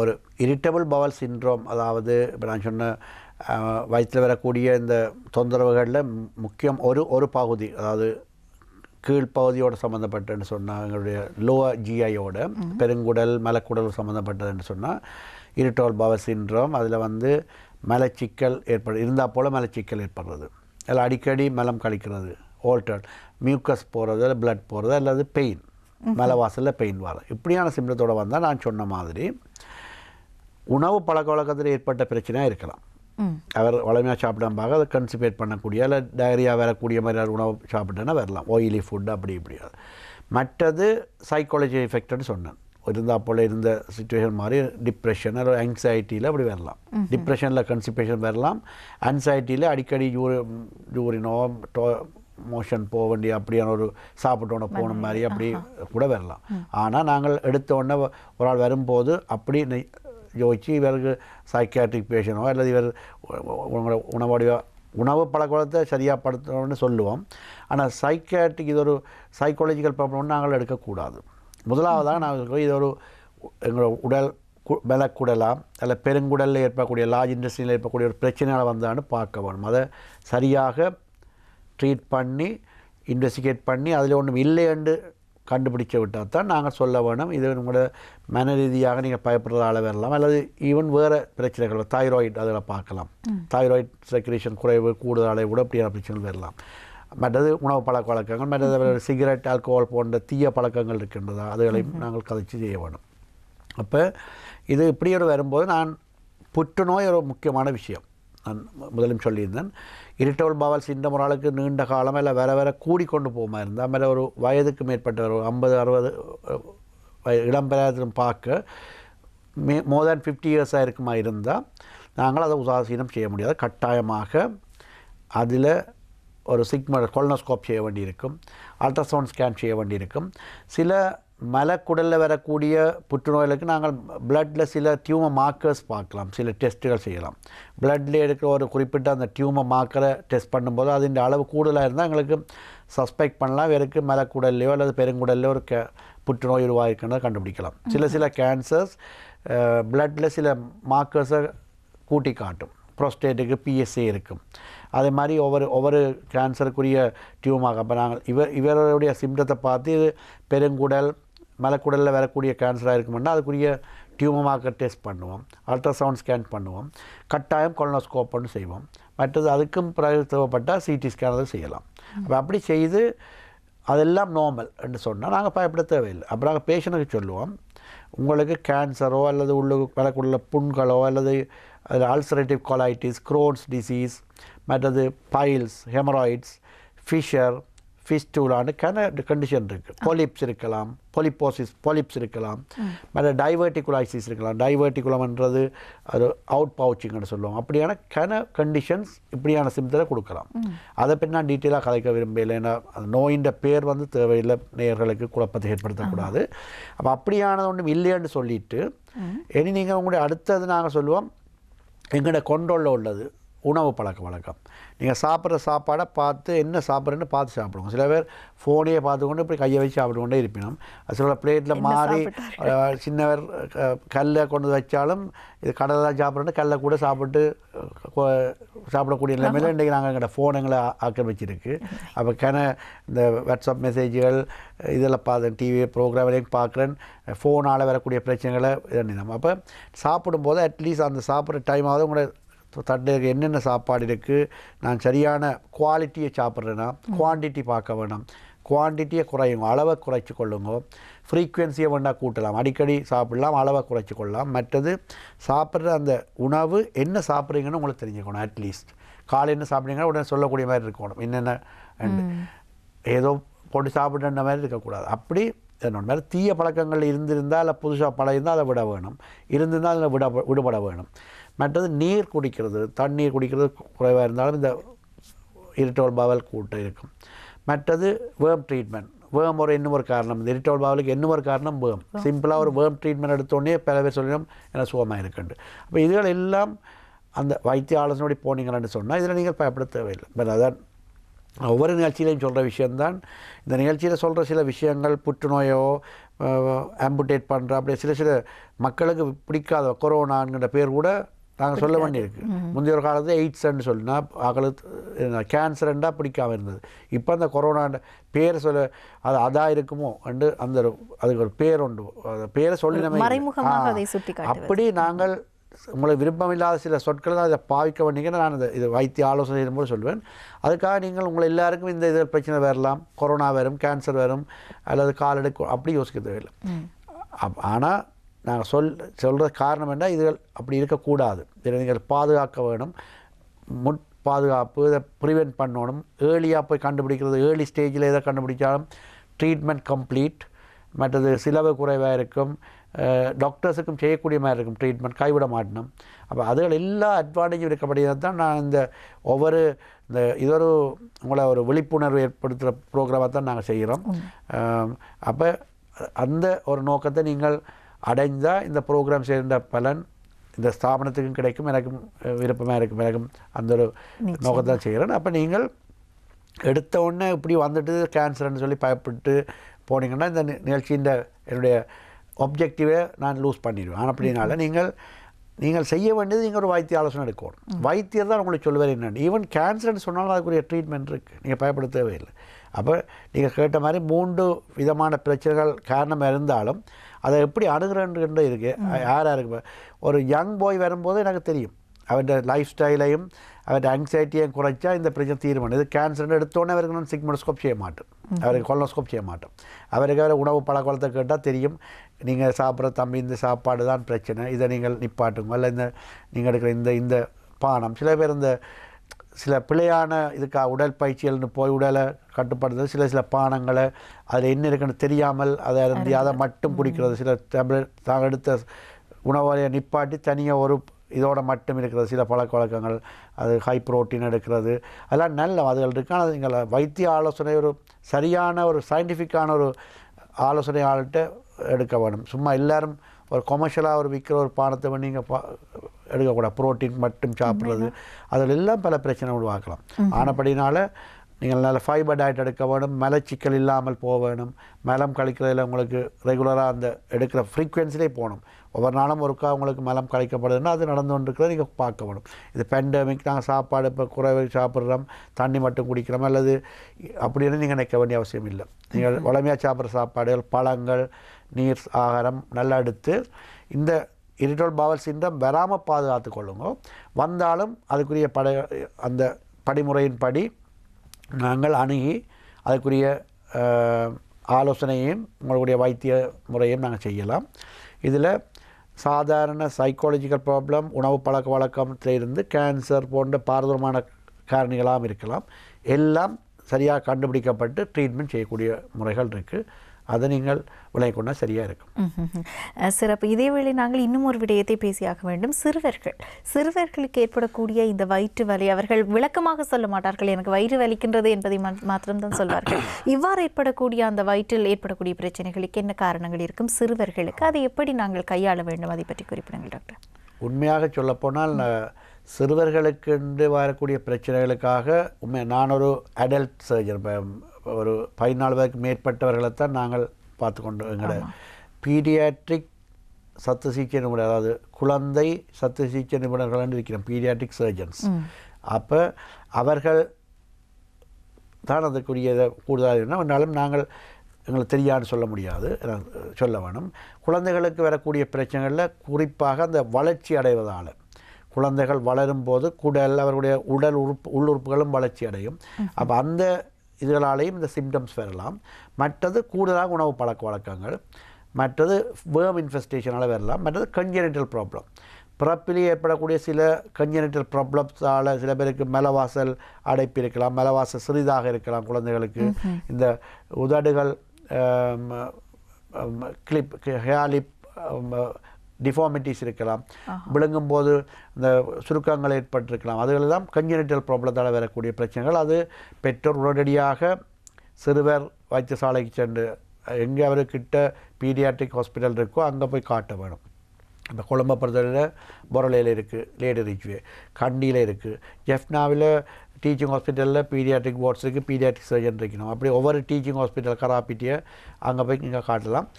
ஒரு இரிட்டபிள் பவல் சிண்ட்ரோம், அதாவது இப்போ நான் சொன்ன வயிற்றில் வரக்கூடிய இந்த தொந்தரவுகளில் முக்கியம் ஒரு பகுதி, அதாவது கீழ்ப்பகுதியோடு சம்மந்தப்பட்டதுன்னு சொன்னால் எங்களுடைய லோவர் ஜிஐயோட பெருங்குடல் மலக்குடல் சம்மந்தப்பட்டதுன்னு சொன்னால் இரிட்டபிள் பவல் சிண்ட்ரோம். அதில் மலச்சிக்கல் இருந்தால் போல் மலச்சிக்கல் ஏற்படுறது, அதில் அடிக்கடி மலம் கழிக்கிறது, ஆல்டர்ட் மியூக்கஸ் போகிறது, இல்லை பிளட் போகிறது, அல்லது பெயின், மலவாசலில் பெயின் வர, இப்படியான சிம்டத்தோடு வந்தால் நான் சொன்ன மாதிரி உணவு பழக்க வழக்கத்தில் ஏற்பட்ட பிரச்சனையாக இருக்கலாம். அவர் வளமையாக சாப்பிடாம அதை கன்சிபேட் பண்ணக்கூடிய, இல்லை டயரியா வரக்கூடிய மாதிரி உணவு சாப்பிட்டேன்னா வரலாம், ஆயிலி ஃபுட் அப்படி இப்படியாது. மற்றது சைக்காலஜி எஃபெக்ட்னு சொன்னேன். இருந்தால் போல் இருந்த சிச்சுவேஷன் மாதிரி டிப்ரெஷன் அல்லது ஆங்ஸைட்டியில் அப்படி வரலாம். டிப்ரெஷனில் கன்சிபேஷன் வரலாம், ஆங்ஸைட்டியில் அடிக்கடி யூரினோ மோஷன் போக வேண்டிய அப்படியான ஒரு சாப்பிட்டோன்னே போன மாதிரி அப்படி கூட வரலாம். ஆனால் நாங்கள் எடுத்தோடனே ஒரு ஆள் வரும்போது அப்படி யோசிச்சு இவருக்கு சைக்கியாட்ரிக் பேஷனோ அல்லது இவர் உணவு பழக்கத்தை சரியாக படுத்தணும்னு சொல்லுவோம். ஆனால் சைக்கியாட்ரிக் இது ஒரு சைக்காலஜிக்கல் ப்ராப்ளம்னு நாங்கள் எடுக்கக்கூடாது. முதலாவதாக நாங்கள் இது ஒரு எங்களோட உடல் மலக்குடலாம் அல்ல பெருங்குடலில் ஏற்படக்கூடிய லார்ஜ் இண்டஸ்ட்ரியில் ஏற்படக்கூடிய ஒரு பிரச்சனையால் வந்தான்னு பார்க்க வேணும். அதை சரியாக ட்ரீட் பண்ணி இன்வெஸ்டிகேட் பண்ணி அதில் ஒன்றும் இல்லைன்னு கண்டுபிடிச்ச விட்டால் தான் நாங்கள் சொல்ல வேணும். இது உங்களோட மன ரீதியாக நீங்கள் பயப்படுறதால வரலாம், அல்லது ஈவன் வேறு பிரச்சனைகள், தைராய்டு அதில் பார்க்கலாம். தைராய்டு செக்ரேஷன் குறைவு கூடுதலாக கூட இப்படியான பிரச்சனைகள் வரலாம். மற்றது உணவு பழக்க வழக்கங்கள், மற்றது சிகரெட், ஆல்கோஹால் போன்ற தீய பழக்கங்கள் இருக்கின்றதா, அதுகளையும் நாங்கள் கதைச்சி செய்ய வேணும். அப்போ இது இப்படியோடு வரும்போது புற்றுநோய் ஒரு முக்கியமான விஷயம். நான் முதலும் சொல்லியிருந்தேன், இரிட்டபிள் பவல் சிண்ட்ரோம் ஒரு ஆளுக்கு நீண்ட காலம் இல்லை வேற கூடிக்கொண்டு போகாமல் இருந்தால், மேலே ஒரு வயதுக்கு மேற்பட்ட ஒரு 50-60 இடம்பெறாதும் பார்க்க மோர் தேன் 50 இயர்ஸாக இருக்குமா இருந்தால் நாங்கள் அதை உதாசீனம் செய்ய முடியாது. கட்டாயமாக அதில் ஒரு கொலனோஸ்கோப் செய்ய வேண்டியிருக்கும், அல்ட்ராசவுண்ட் ஸ்கேன் செய்ய வேண்டியிருக்கும். சில மலக்குடலில் வரக்கூடிய புற்றுநோய்களுக்கு நாங்கள் பிளட்டில் சில டியூமர் மார்க்கர்ஸ் பார்க்கலாம், சில டெஸ்ட்டுகள் செய்யலாம். பிளட்டில் எடுக்கிற ஒரு குறிப்பிட்ட அந்த டியூமர் மார்க்கரை டெஸ்ட் பண்ணும்போது அதின் அளவு கூடுதலாக இருந்தால் எங்களுக்கு சஸ்பெக்ட் பண்ணலாம், இவருக்கு மலக்குடல்லையோ அல்லது பெருங்குடல்லையோ ஒரு புற்றுநோய் உருவாகிருக்குன்னு கண்டுபிடிக்கலாம். சில கேன்சர்ஸ் பிளட்டில் சில மார்க்கர்ஸை கூட்டி காட்டும். ப்ரோஸ்டேட்டுக்கு PSA இருக்கும். அதே மாதிரி ஒவ்வொரு கேன்சருக்குரிய டியூமாக அப்போ நாங்கள் இவருடைய சிம்டத்தை பார்த்து இது பெருங்குடல் மலக்குடலில் வரக்கூடிய கேன்சராக இருக்குமென்னா அதுக்குரிய டியூமர் மார்க்கர் டெஸ்ட் பண்ணுவோம், அல்ட்ராசவுண்ட் ஸ்கேன் பண்ணுவோம், கட்டாயம் கொலனோஸ்கோப் ஒன்று செய்வோம். மற்றது அதுக்கும் பிறகு தேவைப்பட்டால் சிடி ஸ்கேன் அதை செய்யலாம். அப்போ அப்படி செய்து அதெல்லாம் நார்மல் என்று சொன்னால் நாங்கள் பயப்பட தேவையில்லை. அப்புறம் நாங்கள் பேஷண்ட்டுக்கு சொல்லுவோம், உங்களுக்கு கேன்சரோ அல்லது வரக்குள்ள புண்களோ அல்லது அதில் அல்சரேட்டிவ் கொலைட்டிஸ், குரோன்ஸ் டிசீஸ், மற்றது பைல்ஸ், ஹெமராய்ட்ஸ், ஃபிஷர், ஃபிஸ்டூலான்னு கண்டிஷன் இருக்குது. பொலிப்ஸ் இருக்கலாம், பொலிப்ஸ் இருக்கலாம், மற்ற டைவர்டிகுலைசிஸ் இருக்கலாம். டைவர்டிகுலம்ன்றது அது அவுட் பவுச்சிங்னு சொல்லுவோம். அப்படியான கண்டிஷன்ஸ் இப்படியான சிம்டத்தை கொடுக்கலாம். அதை பற்றி நான் டீட்டெயிலாக கதைக்க விரும்பலை. ஏன்னா அந்த நோயின் பேர் தேவையில்லை, நேயர்களுக்கு குழப்பத்தை ஏற்படுத்தக்கூடாது. அப்போ அப்படியானது ஒன்றும் இல்லைன்னு சொல்லிட்டு இனி நீங்கள் உங்களுடைய அடுத்தது நாங்கள் சொல்லுவோம் எங்களோட கொண்டோலில் உள்ளது உணவு பழக்க வழக்கம். நீங்கள் சாப்பிட்ற சாப்பாடை பார்த்து என்ன சாப்பிட்றேன்னு பார்த்து சாப்பிடுவோம். சில பேர் ஃபோனையே பார்த்துக்கொண்டு இப்படி கையை வச்சு சாப்பிட்டு கொண்டே இருப்பினோம். சில பிளேட்டில் மாறி சின்னவர் கல்லை கொண்டு வச்சாலும் இது கடலை தான் சாப்பிட்றேன்னு கல்லை கூட சாப்பிடக்கூடிய நிலைமையில் இன்றைக்கி நாங்கள் எங்களோட ஃபோன் எங்களை ஆக்கிரமிச்சிருக்கு. அப்போ இந்த வாட்ஸ்அப் மெசேஜ்கள் இதெல்லாம் பார்த்து டிவி ப்ரோக்ராம்லையும் பார்க்குறேன், ஃபோனால் வரக்கூடிய பிரச்சனைகளை இதெல்லாம். அப்போ சாப்பிடும்போது அட்லீஸ்ட் அந்த சாப்பிட்ற டைமாவது உங்களோட தட்டுக்கு என்னென்ன சாப்பாடு இருக்குது, நான் சரியான குவாலிட்டியை சாப்பிட்றேன்னா குவான்டிட்டி பார்க்க வேணும். குவான்டிட்டியை குறையுங்க, அளவை குறைச்சி கொள்ளுங்க. ஃப்ரீக்குவென்சியை வேண்டாம் கூட்டலாம், அடிக்கடி சாப்பிடலாம், அளவை குறைச்சி கொள்ளலாம். மற்றது சாப்பிட்ற அந்த உணவு என்ன சாப்பிட்றீங்கன்னு உங்களுக்கு தெரிஞ்சுக்கணும். அட்லீஸ்ட் காலை என்ன சாப்பிட்றீங்கன்னா உடனே சொல்லக்கூடிய மாதிரி இருக்கணும். என்னென்ன ஏதோ போட்டு சாப்பிட்ற மாதிரி இருக்கக்கூடாது. அப்படி என்னோட மாதிரி தீய பழக்கங்கள் இருந்திருந்தால் இல்லை புதுசாக பழகிருந்தால் அதை விட வேணும், இருந்திருந்தால் அதில் விடுபட வேணும். மற்றது நீர் குடிக்கிறது, தண்ணீர் குடிக்கிறது குறைவாக இருந்தாலும் இந்த இரிட்டபிள் பவல் கூட்டம் இருக்கும். மற்றது வேர்ம் ட்ரீட்மெண்ட். வேர்ம் இன்னொரு காரணம், இந்த இரிட்டபிள் பவலுக்கு இன்னொரு காரணம் வேர்ம். சிம்பிளாக ஒரு வேர்ம் ட்ரீட்மெண்ட் எடுத்தோடனே பல பேர் சொல்லிடும் ஏன்னா சுகமாக இருக்குண்டு. அப்போ இதுகள் எல்லாம் அந்த வைத்திய ஆலோசனை போனீங்கன்னு சொன்னால் இதில் நீங்கள் பயப்பட தேவையில்லை. பட் அதான் ஒவ்வொரு நிகழ்ச்சியிலையும் சொல்கிற விஷயந்தான். இந்த நிகழ்ச்சியில் சொல்கிற சில விஷயங்கள் புற்றுநோயோ ஆம்புடேட் பண்ணுற அப்படி சில மக்களுக்கு பிடிக்காத கொரோனாங்கிற பேர் கூட நாங்கள் சொல்ல வேண்டியிருக்கு. முந்தைய ஒரு காலத்தில் எய்ட்ஸ்ன்னு சொல்லினா ஆக்களுக்கு கேன்சர்ண்டா பிடிக்காமல் இருந்தது. இப்போ அந்த கொரோனாண்ட பேர் சொல்ல அது அதாக இருக்குமோ அண்டு அந்த அதுக்கு ஒரு பேர் உண்டு, அந்த பேரை சொல்லினமே. அப்படி நாங்கள் உங்களுக்கு விருப்பமில்லாத சில சொற்களை தான் இதை பாவிக்க வேண்டிங்கன்னா நான் இது வைத்திய ஆலோசனை செய்யும்போது சொல்லுவேன். அதுக்காக நீங்கள் உங்களை எல்லாருக்கும் இந்த இது பிரச்சனை வரலாம், கொரோனா வரும், கேன்சர் வரும் அல்லது காலெடுக்கும் அப்படி யோசிக்க தேவையில்லை. ஆனால் நாங்கள் சொல்கிற காரணம் என்ன, இதுகள் அப்படி இருக்கக்கூடாது. இதில் நீங்கள் பாதுகாக்க வேணும், பாதுகாப்பு, இதை ப்ரிவென்ட் பண்ணணும். ஏர்லியாக போய் கண்டுபிடிக்கிறது, ஏர்லி ஸ்டேஜில் எதை கண்டுபிடிச்சாலும் ட்ரீட்மெண்ட் கம்ப்ளீட். மற்றது செலவு குறைவாக இருக்கும், டாக்டர்ஸுக்கும் செய்யக்கூடிய மாதிரி இருக்கும், ட்ரீட்மெண்ட் கைவிட மாட்டணும். அப்போ அதுகள் எல்லா அட்வான்டேஜும் இருக்கப்படுகிறது தான் நான் இது ஒரு உங்களை ஒரு விழிப்புணர்வு ஏற்படுத்துகிற ப்ரோக்ராமாக தான் நாங்கள் செய்கிறோம். அப்போ அந்த ஒரு நோக்கத்தை நீங்கள் அடைந்தால் இந்த ப்ரோக்ராம் சேர்ந்த பலன் இந்த ஸ்தாபனத்துக்கும் கிடைக்கும், எனக்கும் விருப்பமாக இருக்கும், எனக்கும் அந்த ஒரு நோக்கத்தை செய்கிறேன். அப்போ நீங்கள் எடுத்த உடனே இப்படி வந்துட்டு கேன்சர்னு சொல்லி பயப்பட்டு போனீங்கன்னா இந்த நிகழ்ச்சியின் என்னுடைய ஒப்ஜெக்டிவை நான் லூஸ் பண்ணிடுவேன். ஆனால் அப்படினால நீங்கள் செய்ய வேண்டியது நீங்கள் ஒரு வைத்திய ஆலோசனை எடுக்கணும். வைத்தியர் தான் உங்களுக்கு சொல்லுவார் என்னென்னு. ஈவன் கேன்சர்னு சொன்னாலும் அதுக்குரிய ட்ரீட்மெண்ட் இருக்குது, நீங்கள் பயப்பட தேவையில்லை. அப்போ நீங்கள் கேட்ட மாதிரி 3 விதமான பிரச்சனைகள் காரணம் இருந்தாலும் அதை எப்படி அணுகிறேன்றது இருக்குது. யாருக்கு ஒரு யங் பாய் வரும்போது எனக்கு தெரியும் அவருடைய லைஃப் ஸ்டைலையும் அவருடைய ஆங்ஸைட்டியையும் குறைச்சா இந்த பிரச்சனை தீர்மானம். இது கேன்சர்னு எடுத்தோன்னே அவருக்கு நான் சிக்மோஸ்கோப் செய்ய மாட்டேன், அவருக்கு கொலனோஸ்கோப் செய்ய மாட்டோம். அவருக்கு அவர் உணவு பழக்கவழத்தை கேட்டால் தெரியும், நீங்கள் சாப்பிட்ற தம்பி இந்த சாப்பாடு தான் பிரச்சனை, இதை நீங்கள் நிப்பாட்டுங்க, இல்லை நீங்கள் எடுக்கிற இந்த பானம். சில பேர் சில பிழையான இதுக்காக உடற்பயிற்சிகள்னு போய் உடலை கட்டுப்படுத்துறது, சில பானங்களை அதில் என்ன இருக்குன்னு தெரியாமல் அதை மட்டும் குடிக்கிறது, சில டேப்லெட் தாங்க எடுத்த உணவை நிப்பாட்டி தனியாக ஒரு இதோட மட்டும் இருக்கிறது, சில பழக்க வழக்கங்கள், அது ஹை ப்ரோட்டீன் எடுக்கிறது, அதெல்லாம் நல்ல அதுகள் இருக்குது. ஆனால் நீங்கள் வைத்திய ஆலோசனை ஒரு சரியான ஒரு சயின்டிஃபிக்கான ஒரு ஆலோசனை ஆள்கிட்ட எடுக்க வேணும். சும்மா எல்லோரும் ஒரு கொமர்ஷியலாக ஒரு விற்கிற ஒரு பானத்தை நீங்கள் எடுக்கக்கூடாது. ப்ரோட்டீன் மட்டும் சாப்பிட்றது அதில் எல்லாம் பல பிரச்சனை உருவாக்கலாம். ஆனப்படினால நீங்கள் நல்ல ஃபைபர் டயட் எடுக்க வேணும், மலச்சிக்கல் இல்லாமல் போக வேணும். மலம் கழிக்கிறதுல உங்களுக்கு ரெகுலராக அந்த எடுக்கிற ஃப்ரீக்வன்சிலே போகணும். ஒவ்வொரு நாளும் ஒருக்கா உங்களுக்கு மலம் கழிக்கப்படுதுன்னா அது நடந்து கொண்டிருக்கிறத நீங்கள் பார்க்க வேணும். இது பேண்டமிக், நாங்கள் சாப்பாடு இப்போ குறைவு சாப்பிட்றோம், தண்ணி மட்டும் குடிக்கிறோம் அல்லது அப்படின்னு நீங்கள் நினைக்க வேண்டிய அவசியம் இல்லை. நீங்கள் வளமையாக சாப்பிட்ற சாப்பாடுகள், பழங்கள், நீர் ஆகாரம் நல்லா எடுத்து இந்த இரிட்டபிள் பவல் சிண்ட்ரோம் வராமல் பாதுகாத்து கொள்ளுங்க. வந்தாலும் அதுக்குரிய அந்த படிமுறையின்படி நாங்கள் அணுகி அதுக்குரிய ஆலோசனையும் உங்களுடைய வைத்திய முறையும் நாங்கள் செய்யலாம். இதில் சாதாரண சைக்காலஜிக்கல் ப்ராப்ளம், உணவு பழக்க வழக்கத்திலிருந்து கேன்சர் போன்ற பாரதூரமான காரணிகளாகவும் இருக்கலாம். எல்லாம் சரியாக கண்டுபிடிக்கப்பட்டு ட்ரீட்மெண்ட் செய்யக்கூடிய முறைகள் இருக்குது. அதை நீங்கள் விளங்கிக் கொண்டால் சரியாக இருக்கும். சிறப்பு. இதேவேளை நாங்கள் இன்னும் ஒரு விடயத்தை பேசியாக வேண்டும். சிறுவர்களுக்கு ஏற்படக்கூடிய இந்த வயிற்று வலி, அவர்கள் விளக்கமாக சொல்ல மாட்டார்கள், எனக்கு வயிறு வலிக்கின்றது என்பதை மாத்திரம்தான் சொல்வார்கள். இவ்வாறு ஏற்படக்கூடிய அந்த வயிற்றில் ஏற்படக்கூடிய பிரச்சனைகளுக்கு என்ன காரணங்கள் இருக்கும் சிறுவர்களுக்கு, அதை எப்படி நாங்கள் கையாள வேண்டும், அதை பற்றி குறிப்பிடுங்கள் டாக்டர். உண்மையாக சொல்லப்போனால் சிறுவர்களுக்கு வரக்கூடிய பிரச்சனைகளுக்காக நான் ஒரு அடல்ட் சர்ஜன், ஒரு 14 வயதுக்கு மேற்பட்டவர்களைத்தான் நாங்கள் பார்த்துக்கொண்டு எங்களோட பீடியாட்ரிக் சத்து சிகிச்சை நிபுணர், அதாவது குழந்தை சத்து சிகிச்சை நிபுணர்கள் இருக்கிறோம், பீடியாட்ரிக் சர்ஜன்ஸ். அப்போ அவர்கள் தான் அதுக்குரிய கூடுதலாக ஒன்றாலும் நாங்கள் எங்களுக்கு தெரியாதுன்னு சொல்ல முடியாது, சொல்ல வேணும். குழந்தைகளுக்கு வரக்கூடிய பிரச்சனைகளில் குறிப்பாக அந்த வளர்ச்சி அடைவதால், குழந்தைகள் வளரும் போது அவர்களுடைய உள்ளுறுப்புகளும் வளர்ச்சி அடையும். அப்போ அந்த இதனாலேயும் இந்த சிம்டம்ஸ் வரலாம். மற்றது கூடுதலாக உணவு பழக்க வழக்கங்கள், மற்றது வேர்ம் இன்ஃபெஸ்டேஷனால் வரலாம், மற்றது கன்ஜெனிட்டல் ப்ராப்ளம். பிறப்பிலே ஏற்படக்கூடிய சில கன்ஜெனிட்டல் ப்ராப்ளம்ஸால் சில பேருக்கு மலவாசல் அடைப்பு இருக்கலாம், மலவாசல் சிறிதாக இருக்கலாம் குழந்தைகளுக்கு. இந்த உதடுகள் கிளிப், ஹேலிப் டிஃபார்மிட்டிஸ் இருக்கலாம், விழுங்கும் போது இந்த சுருக்கங்கள் ஏற்பட்டிருக்கலாம். அதுகளெல்லாம் கன்ஜெனிட்டல் ப்ராப்ளத்தால் வரக்கூடிய பிரச்சனைகள். அது பெற்றோர் உடனடியாக சிறுவர் வைத்தியசாலைக்கு சென்று எங்கே அவர்கிட்ட பீடியாட்ரிக் ஹாஸ்பிட்டல் இருக்கோ அங்கே போய் காட்ட வேணும். இப்போ கொழும்பை பொறுத்தவரையில் பொரலையில் இருக்குது, லேடி ரிச்வே, கண்டியில் இருக்குது, ஜெஃப்னாவில் டீச்சிங் ஹாஸ்பிட்டலில் பீடியாட்ரிக் வார்ட்ஸ் இருக்குது, பீடியாட்ரிக் சர்ஜன் இருக்கணும். அப்படி ஒவ்வொரு டீச்சிங் ஹாஸ்பிட்டல் கராப்பிட்டியை அங்கே போய் இங்கே காட்டலாம்.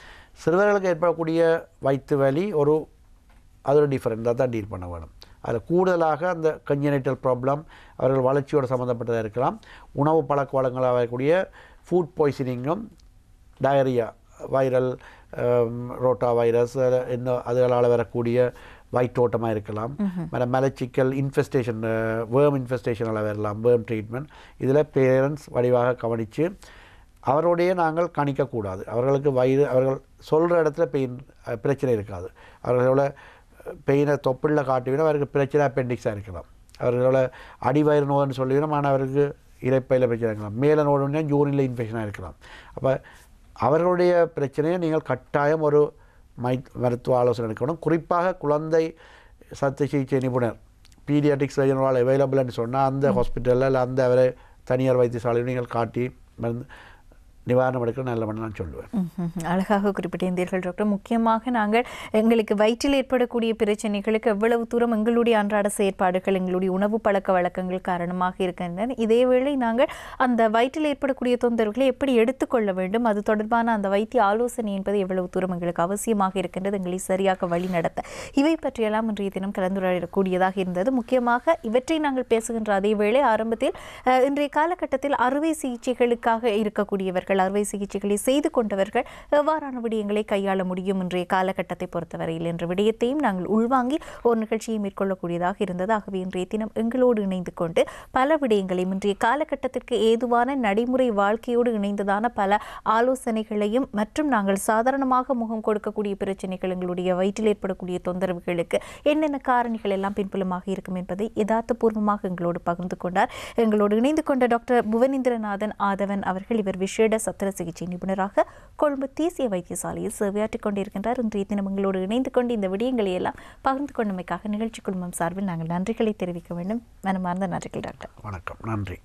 சிறுவர்களுக்கு ஏற்படக்கூடிய வயிற்று வலி அது ஒரு டிஃப்ரெண்ட்டாக தான் டீல் பண்ண வேணும். அதில் கூடுதலாக அந்த கன்ஜெனிட்டல் ப்ராப்ளம் அவர்கள் வளர்ச்சியோடு சம்மந்தப்பட்டதாக இருக்கலாம். உணவு பழக்க வழங்களாக வரக்கூடிய ஃபுட் பாய்சனிங்கும், டயரியா, வைரல் ரோட்டா வைரஸ், இன்னும் அதுகளால் வரக்கூடிய வயிற்றோட்டமாக இருக்கலாம். மலச்சிக்கல் இன்ஃபெஸ்டேஷன், வேர்ம் இன்ஃபெஸ்டேஷனால் வரலாம், வேர்ம் ட்ரீட்மெண்ட். இதில் பேரண்ட்ஸ் வடிவாக கவனித்து அவருடைய நாங்கள் கணிக்கக்கூடாது. அவர்களுக்கு அவர்கள் சொல்கிற இடத்துல பிரச்சனை இருக்காது. அவர்களோட பெயினை தொப்பிளில் காட்டிவினா அவருக்கு பிரச்சனை அப்பெண்டிக்ஸாக இருக்கலாம். அவர்களோட அடிவயிறு நோய்னு சொல்லிவிடும், ஆனால் அவருக்கு இறைப்பையில் பிரச்சனை இருக்கலாம். மேலே நோடுனா யூரினில் இன்ஃபெக்ஷனாக இருக்கலாம். அப்போ அவர்களுடைய பிரச்சனையை நீங்கள் கட்டாயம் ஒரு மருத்துவ ஆலோசனை எடுக்கணும். குறிப்பாக குழந்தை சத்து சிகிச்சை நிபுணர் பீடியாட்ரிக் சர்ஜனால் அவைலபிள்னு சொன்னால் அந்த ஹாஸ்பிட்டலில் இல்லை அந்த அவரை தனியார் வைத்தியசாலையில் நீங்கள் காட்டி நிவாரணம் எடுக்க நல்ல நான் சொல்லுவேன். அழகாக குறிப்பிட்டிருந்தீர்கள் டாக்டர். முக்கியமாக நாங்கள் எங்களுக்கு வயிற்றில் ஏற்படக்கூடிய பிரச்சனைகளுக்கு எவ்வளவு தூரம் எங்களுடைய அன்றாட செயற்பாடுகள், எங்களுடைய உணவு பழக்க வழக்கங்கள் காரணமாக இருக்கின்றன. இதேவேளை நாங்கள் அந்த வயிற்றில் ஏற்படக்கூடிய தொந்தரவுகளை எப்படி எடுத்துக்கொள்ள வேண்டும், அது தொடர்பான அந்த வைத்திய ஆலோசனை என்பது எவ்வளவு தூரம் எங்களுக்கு அவசியமாக இருக்கின்றது, எங்களை சரியாக வழி நடத்த, இவை பற்றியெல்லாம் இன்றைய தினம் கலந்துரையாடக்கூடியதாக இருந்தது. முக்கியமாக இவற்றை நாங்கள் பேசுகின்ற அதேவேளை ஆரம்பத்தில் இன்றைய காலகட்டத்தில் அறுவை சிகிச்சைகளுக்காக இருக்கக்கூடியவர்கள், அறுவை சிகிச்சைகளை செய்து கொண்டவர்கள் எவ்வாறான விடயங்களை கையாள முடியும் இன்றைய காலகட்டத்தை பொறுத்தவரையில் என்ற விடயத்தையும் நாங்கள் உள்வாங்கி ஒரு நிகழ்ச்சியை மேற்கொள்ளக்கூடியதாக இருந்தது. ஆகவே இன்றைய தினம் எங்களோடு இணைந்து கொண்டு பல விடயங்களையும் இன்றைய காலகட்டத்திற்கு ஏதுவான நடைமுறை வாழ்க்கையோடு இணைந்ததான பல ஆலோசனைகளையும் மற்றும் நாங்கள் சாதாரணமாக முகம் கொடுக்கக்கூடிய பிரச்சனைகள், எங்களுடைய வயிற்றில் ஏற்படக்கூடிய தொந்தரவுகளுக்கு என்னென்ன காரணிகள் எல்லாம் பின்புலமாக இருக்கும் என்பதை யதார்த்தபூர்வமாக எங்களோடு பகிர்ந்து கொண்டார். எங்களோடு இணைந்து கொண்ட டாக்டர் புவனேந்திரநாதன் ஆதவன் அவர்கள், இவர் விசேட சத்திர சிகிச்சை நிபுணராக கொழும்பு தேசிய வைத்தியசாலையில் சேவையாற்றிக் கொண்டிருக்கின்றார். இன்றைய தினம் எங்களோடு இணைந்து கொண்டு இந்த விடயங்களை எல்லாம் பகிர்ந்து கொண்டமைக்காக நிகழ்ச்சி குழுமம் சார்பில் நாங்கள் நன்றிகளை தெரிவிக்க வேண்டும். மனமார்ந்த நன்றிகள் டாக்டர். வணக்கம். நன்றி.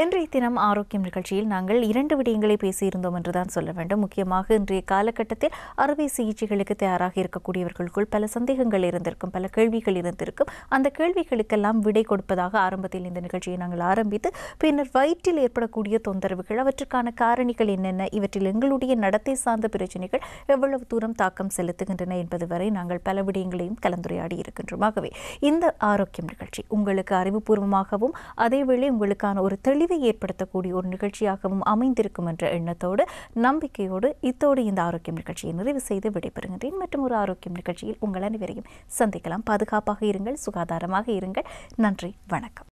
இன்றைய தினம் ஆரோக்கியம் நிகழ்ச்சியில் நாங்கள் 2 விடயங்களை பேசியிருந்தோம் என்றுதான் சொல்ல வேண்டும். முக்கியமாக இன்றைய காலகட்டத்தில் அறுவை சிகிச்சைகளுக்கு தயாராக இருக்கக்கூடியவர்களுக்குள் பல சந்தேகங்கள் இருந்திருக்கும், பல கேள்விகள் இருந்திருக்கும். அந்த கேள்விகளுக்கெல்லாம் விடை கொடுப்பதாக ஆரம்பத்தில் இந்த நிகழ்ச்சியை நாங்கள் ஆரம்பித்து பின்னர் வயிற்றில் ஏற்படக்கூடிய தொந்தரவுகள், அவற்றுக்கான காரணிகள் என்னென்ன, இவற்றில் எங்களுடைய நடத்தை சார்ந்த பிரச்சனைகள் எவ்வளவு தூரம் தாக்கம் செலுத்துகின்றன என்பது வரை நாங்கள் பல விடயங்களையும் கலந்துரையாடி இருக்கின்றோம். ஆகவே இந்த ஆரோக்கியம் நிகழ்ச்சி உங்களுக்கு அறிவுபூர்வமாகவும் அதேவேளை உங்களுக்கான ஒரு தெளிவை ஏற்படுத்தக்கூடிய ஒரு நிகழ்ச்சியாகவும் அமைந்திருக்கும் என்ற எண்ணத்தோடு நம்பிக்கையோடு இத்தோடு இந்த ஆரோக்கியம் நிகழ்ச்சியை நிறைவு செய்து விடைபெறுகின்றேன். மற்றும் ஒரு ஆரோக்கியம் நிகழ்ச்சியில் உங்கள் அனைவரையும் சந்திக்கலாம். பாதுகாப்பாக இருங்கள், சுகாதாரமாக இருங்கள். நன்றி, வணக்கம்.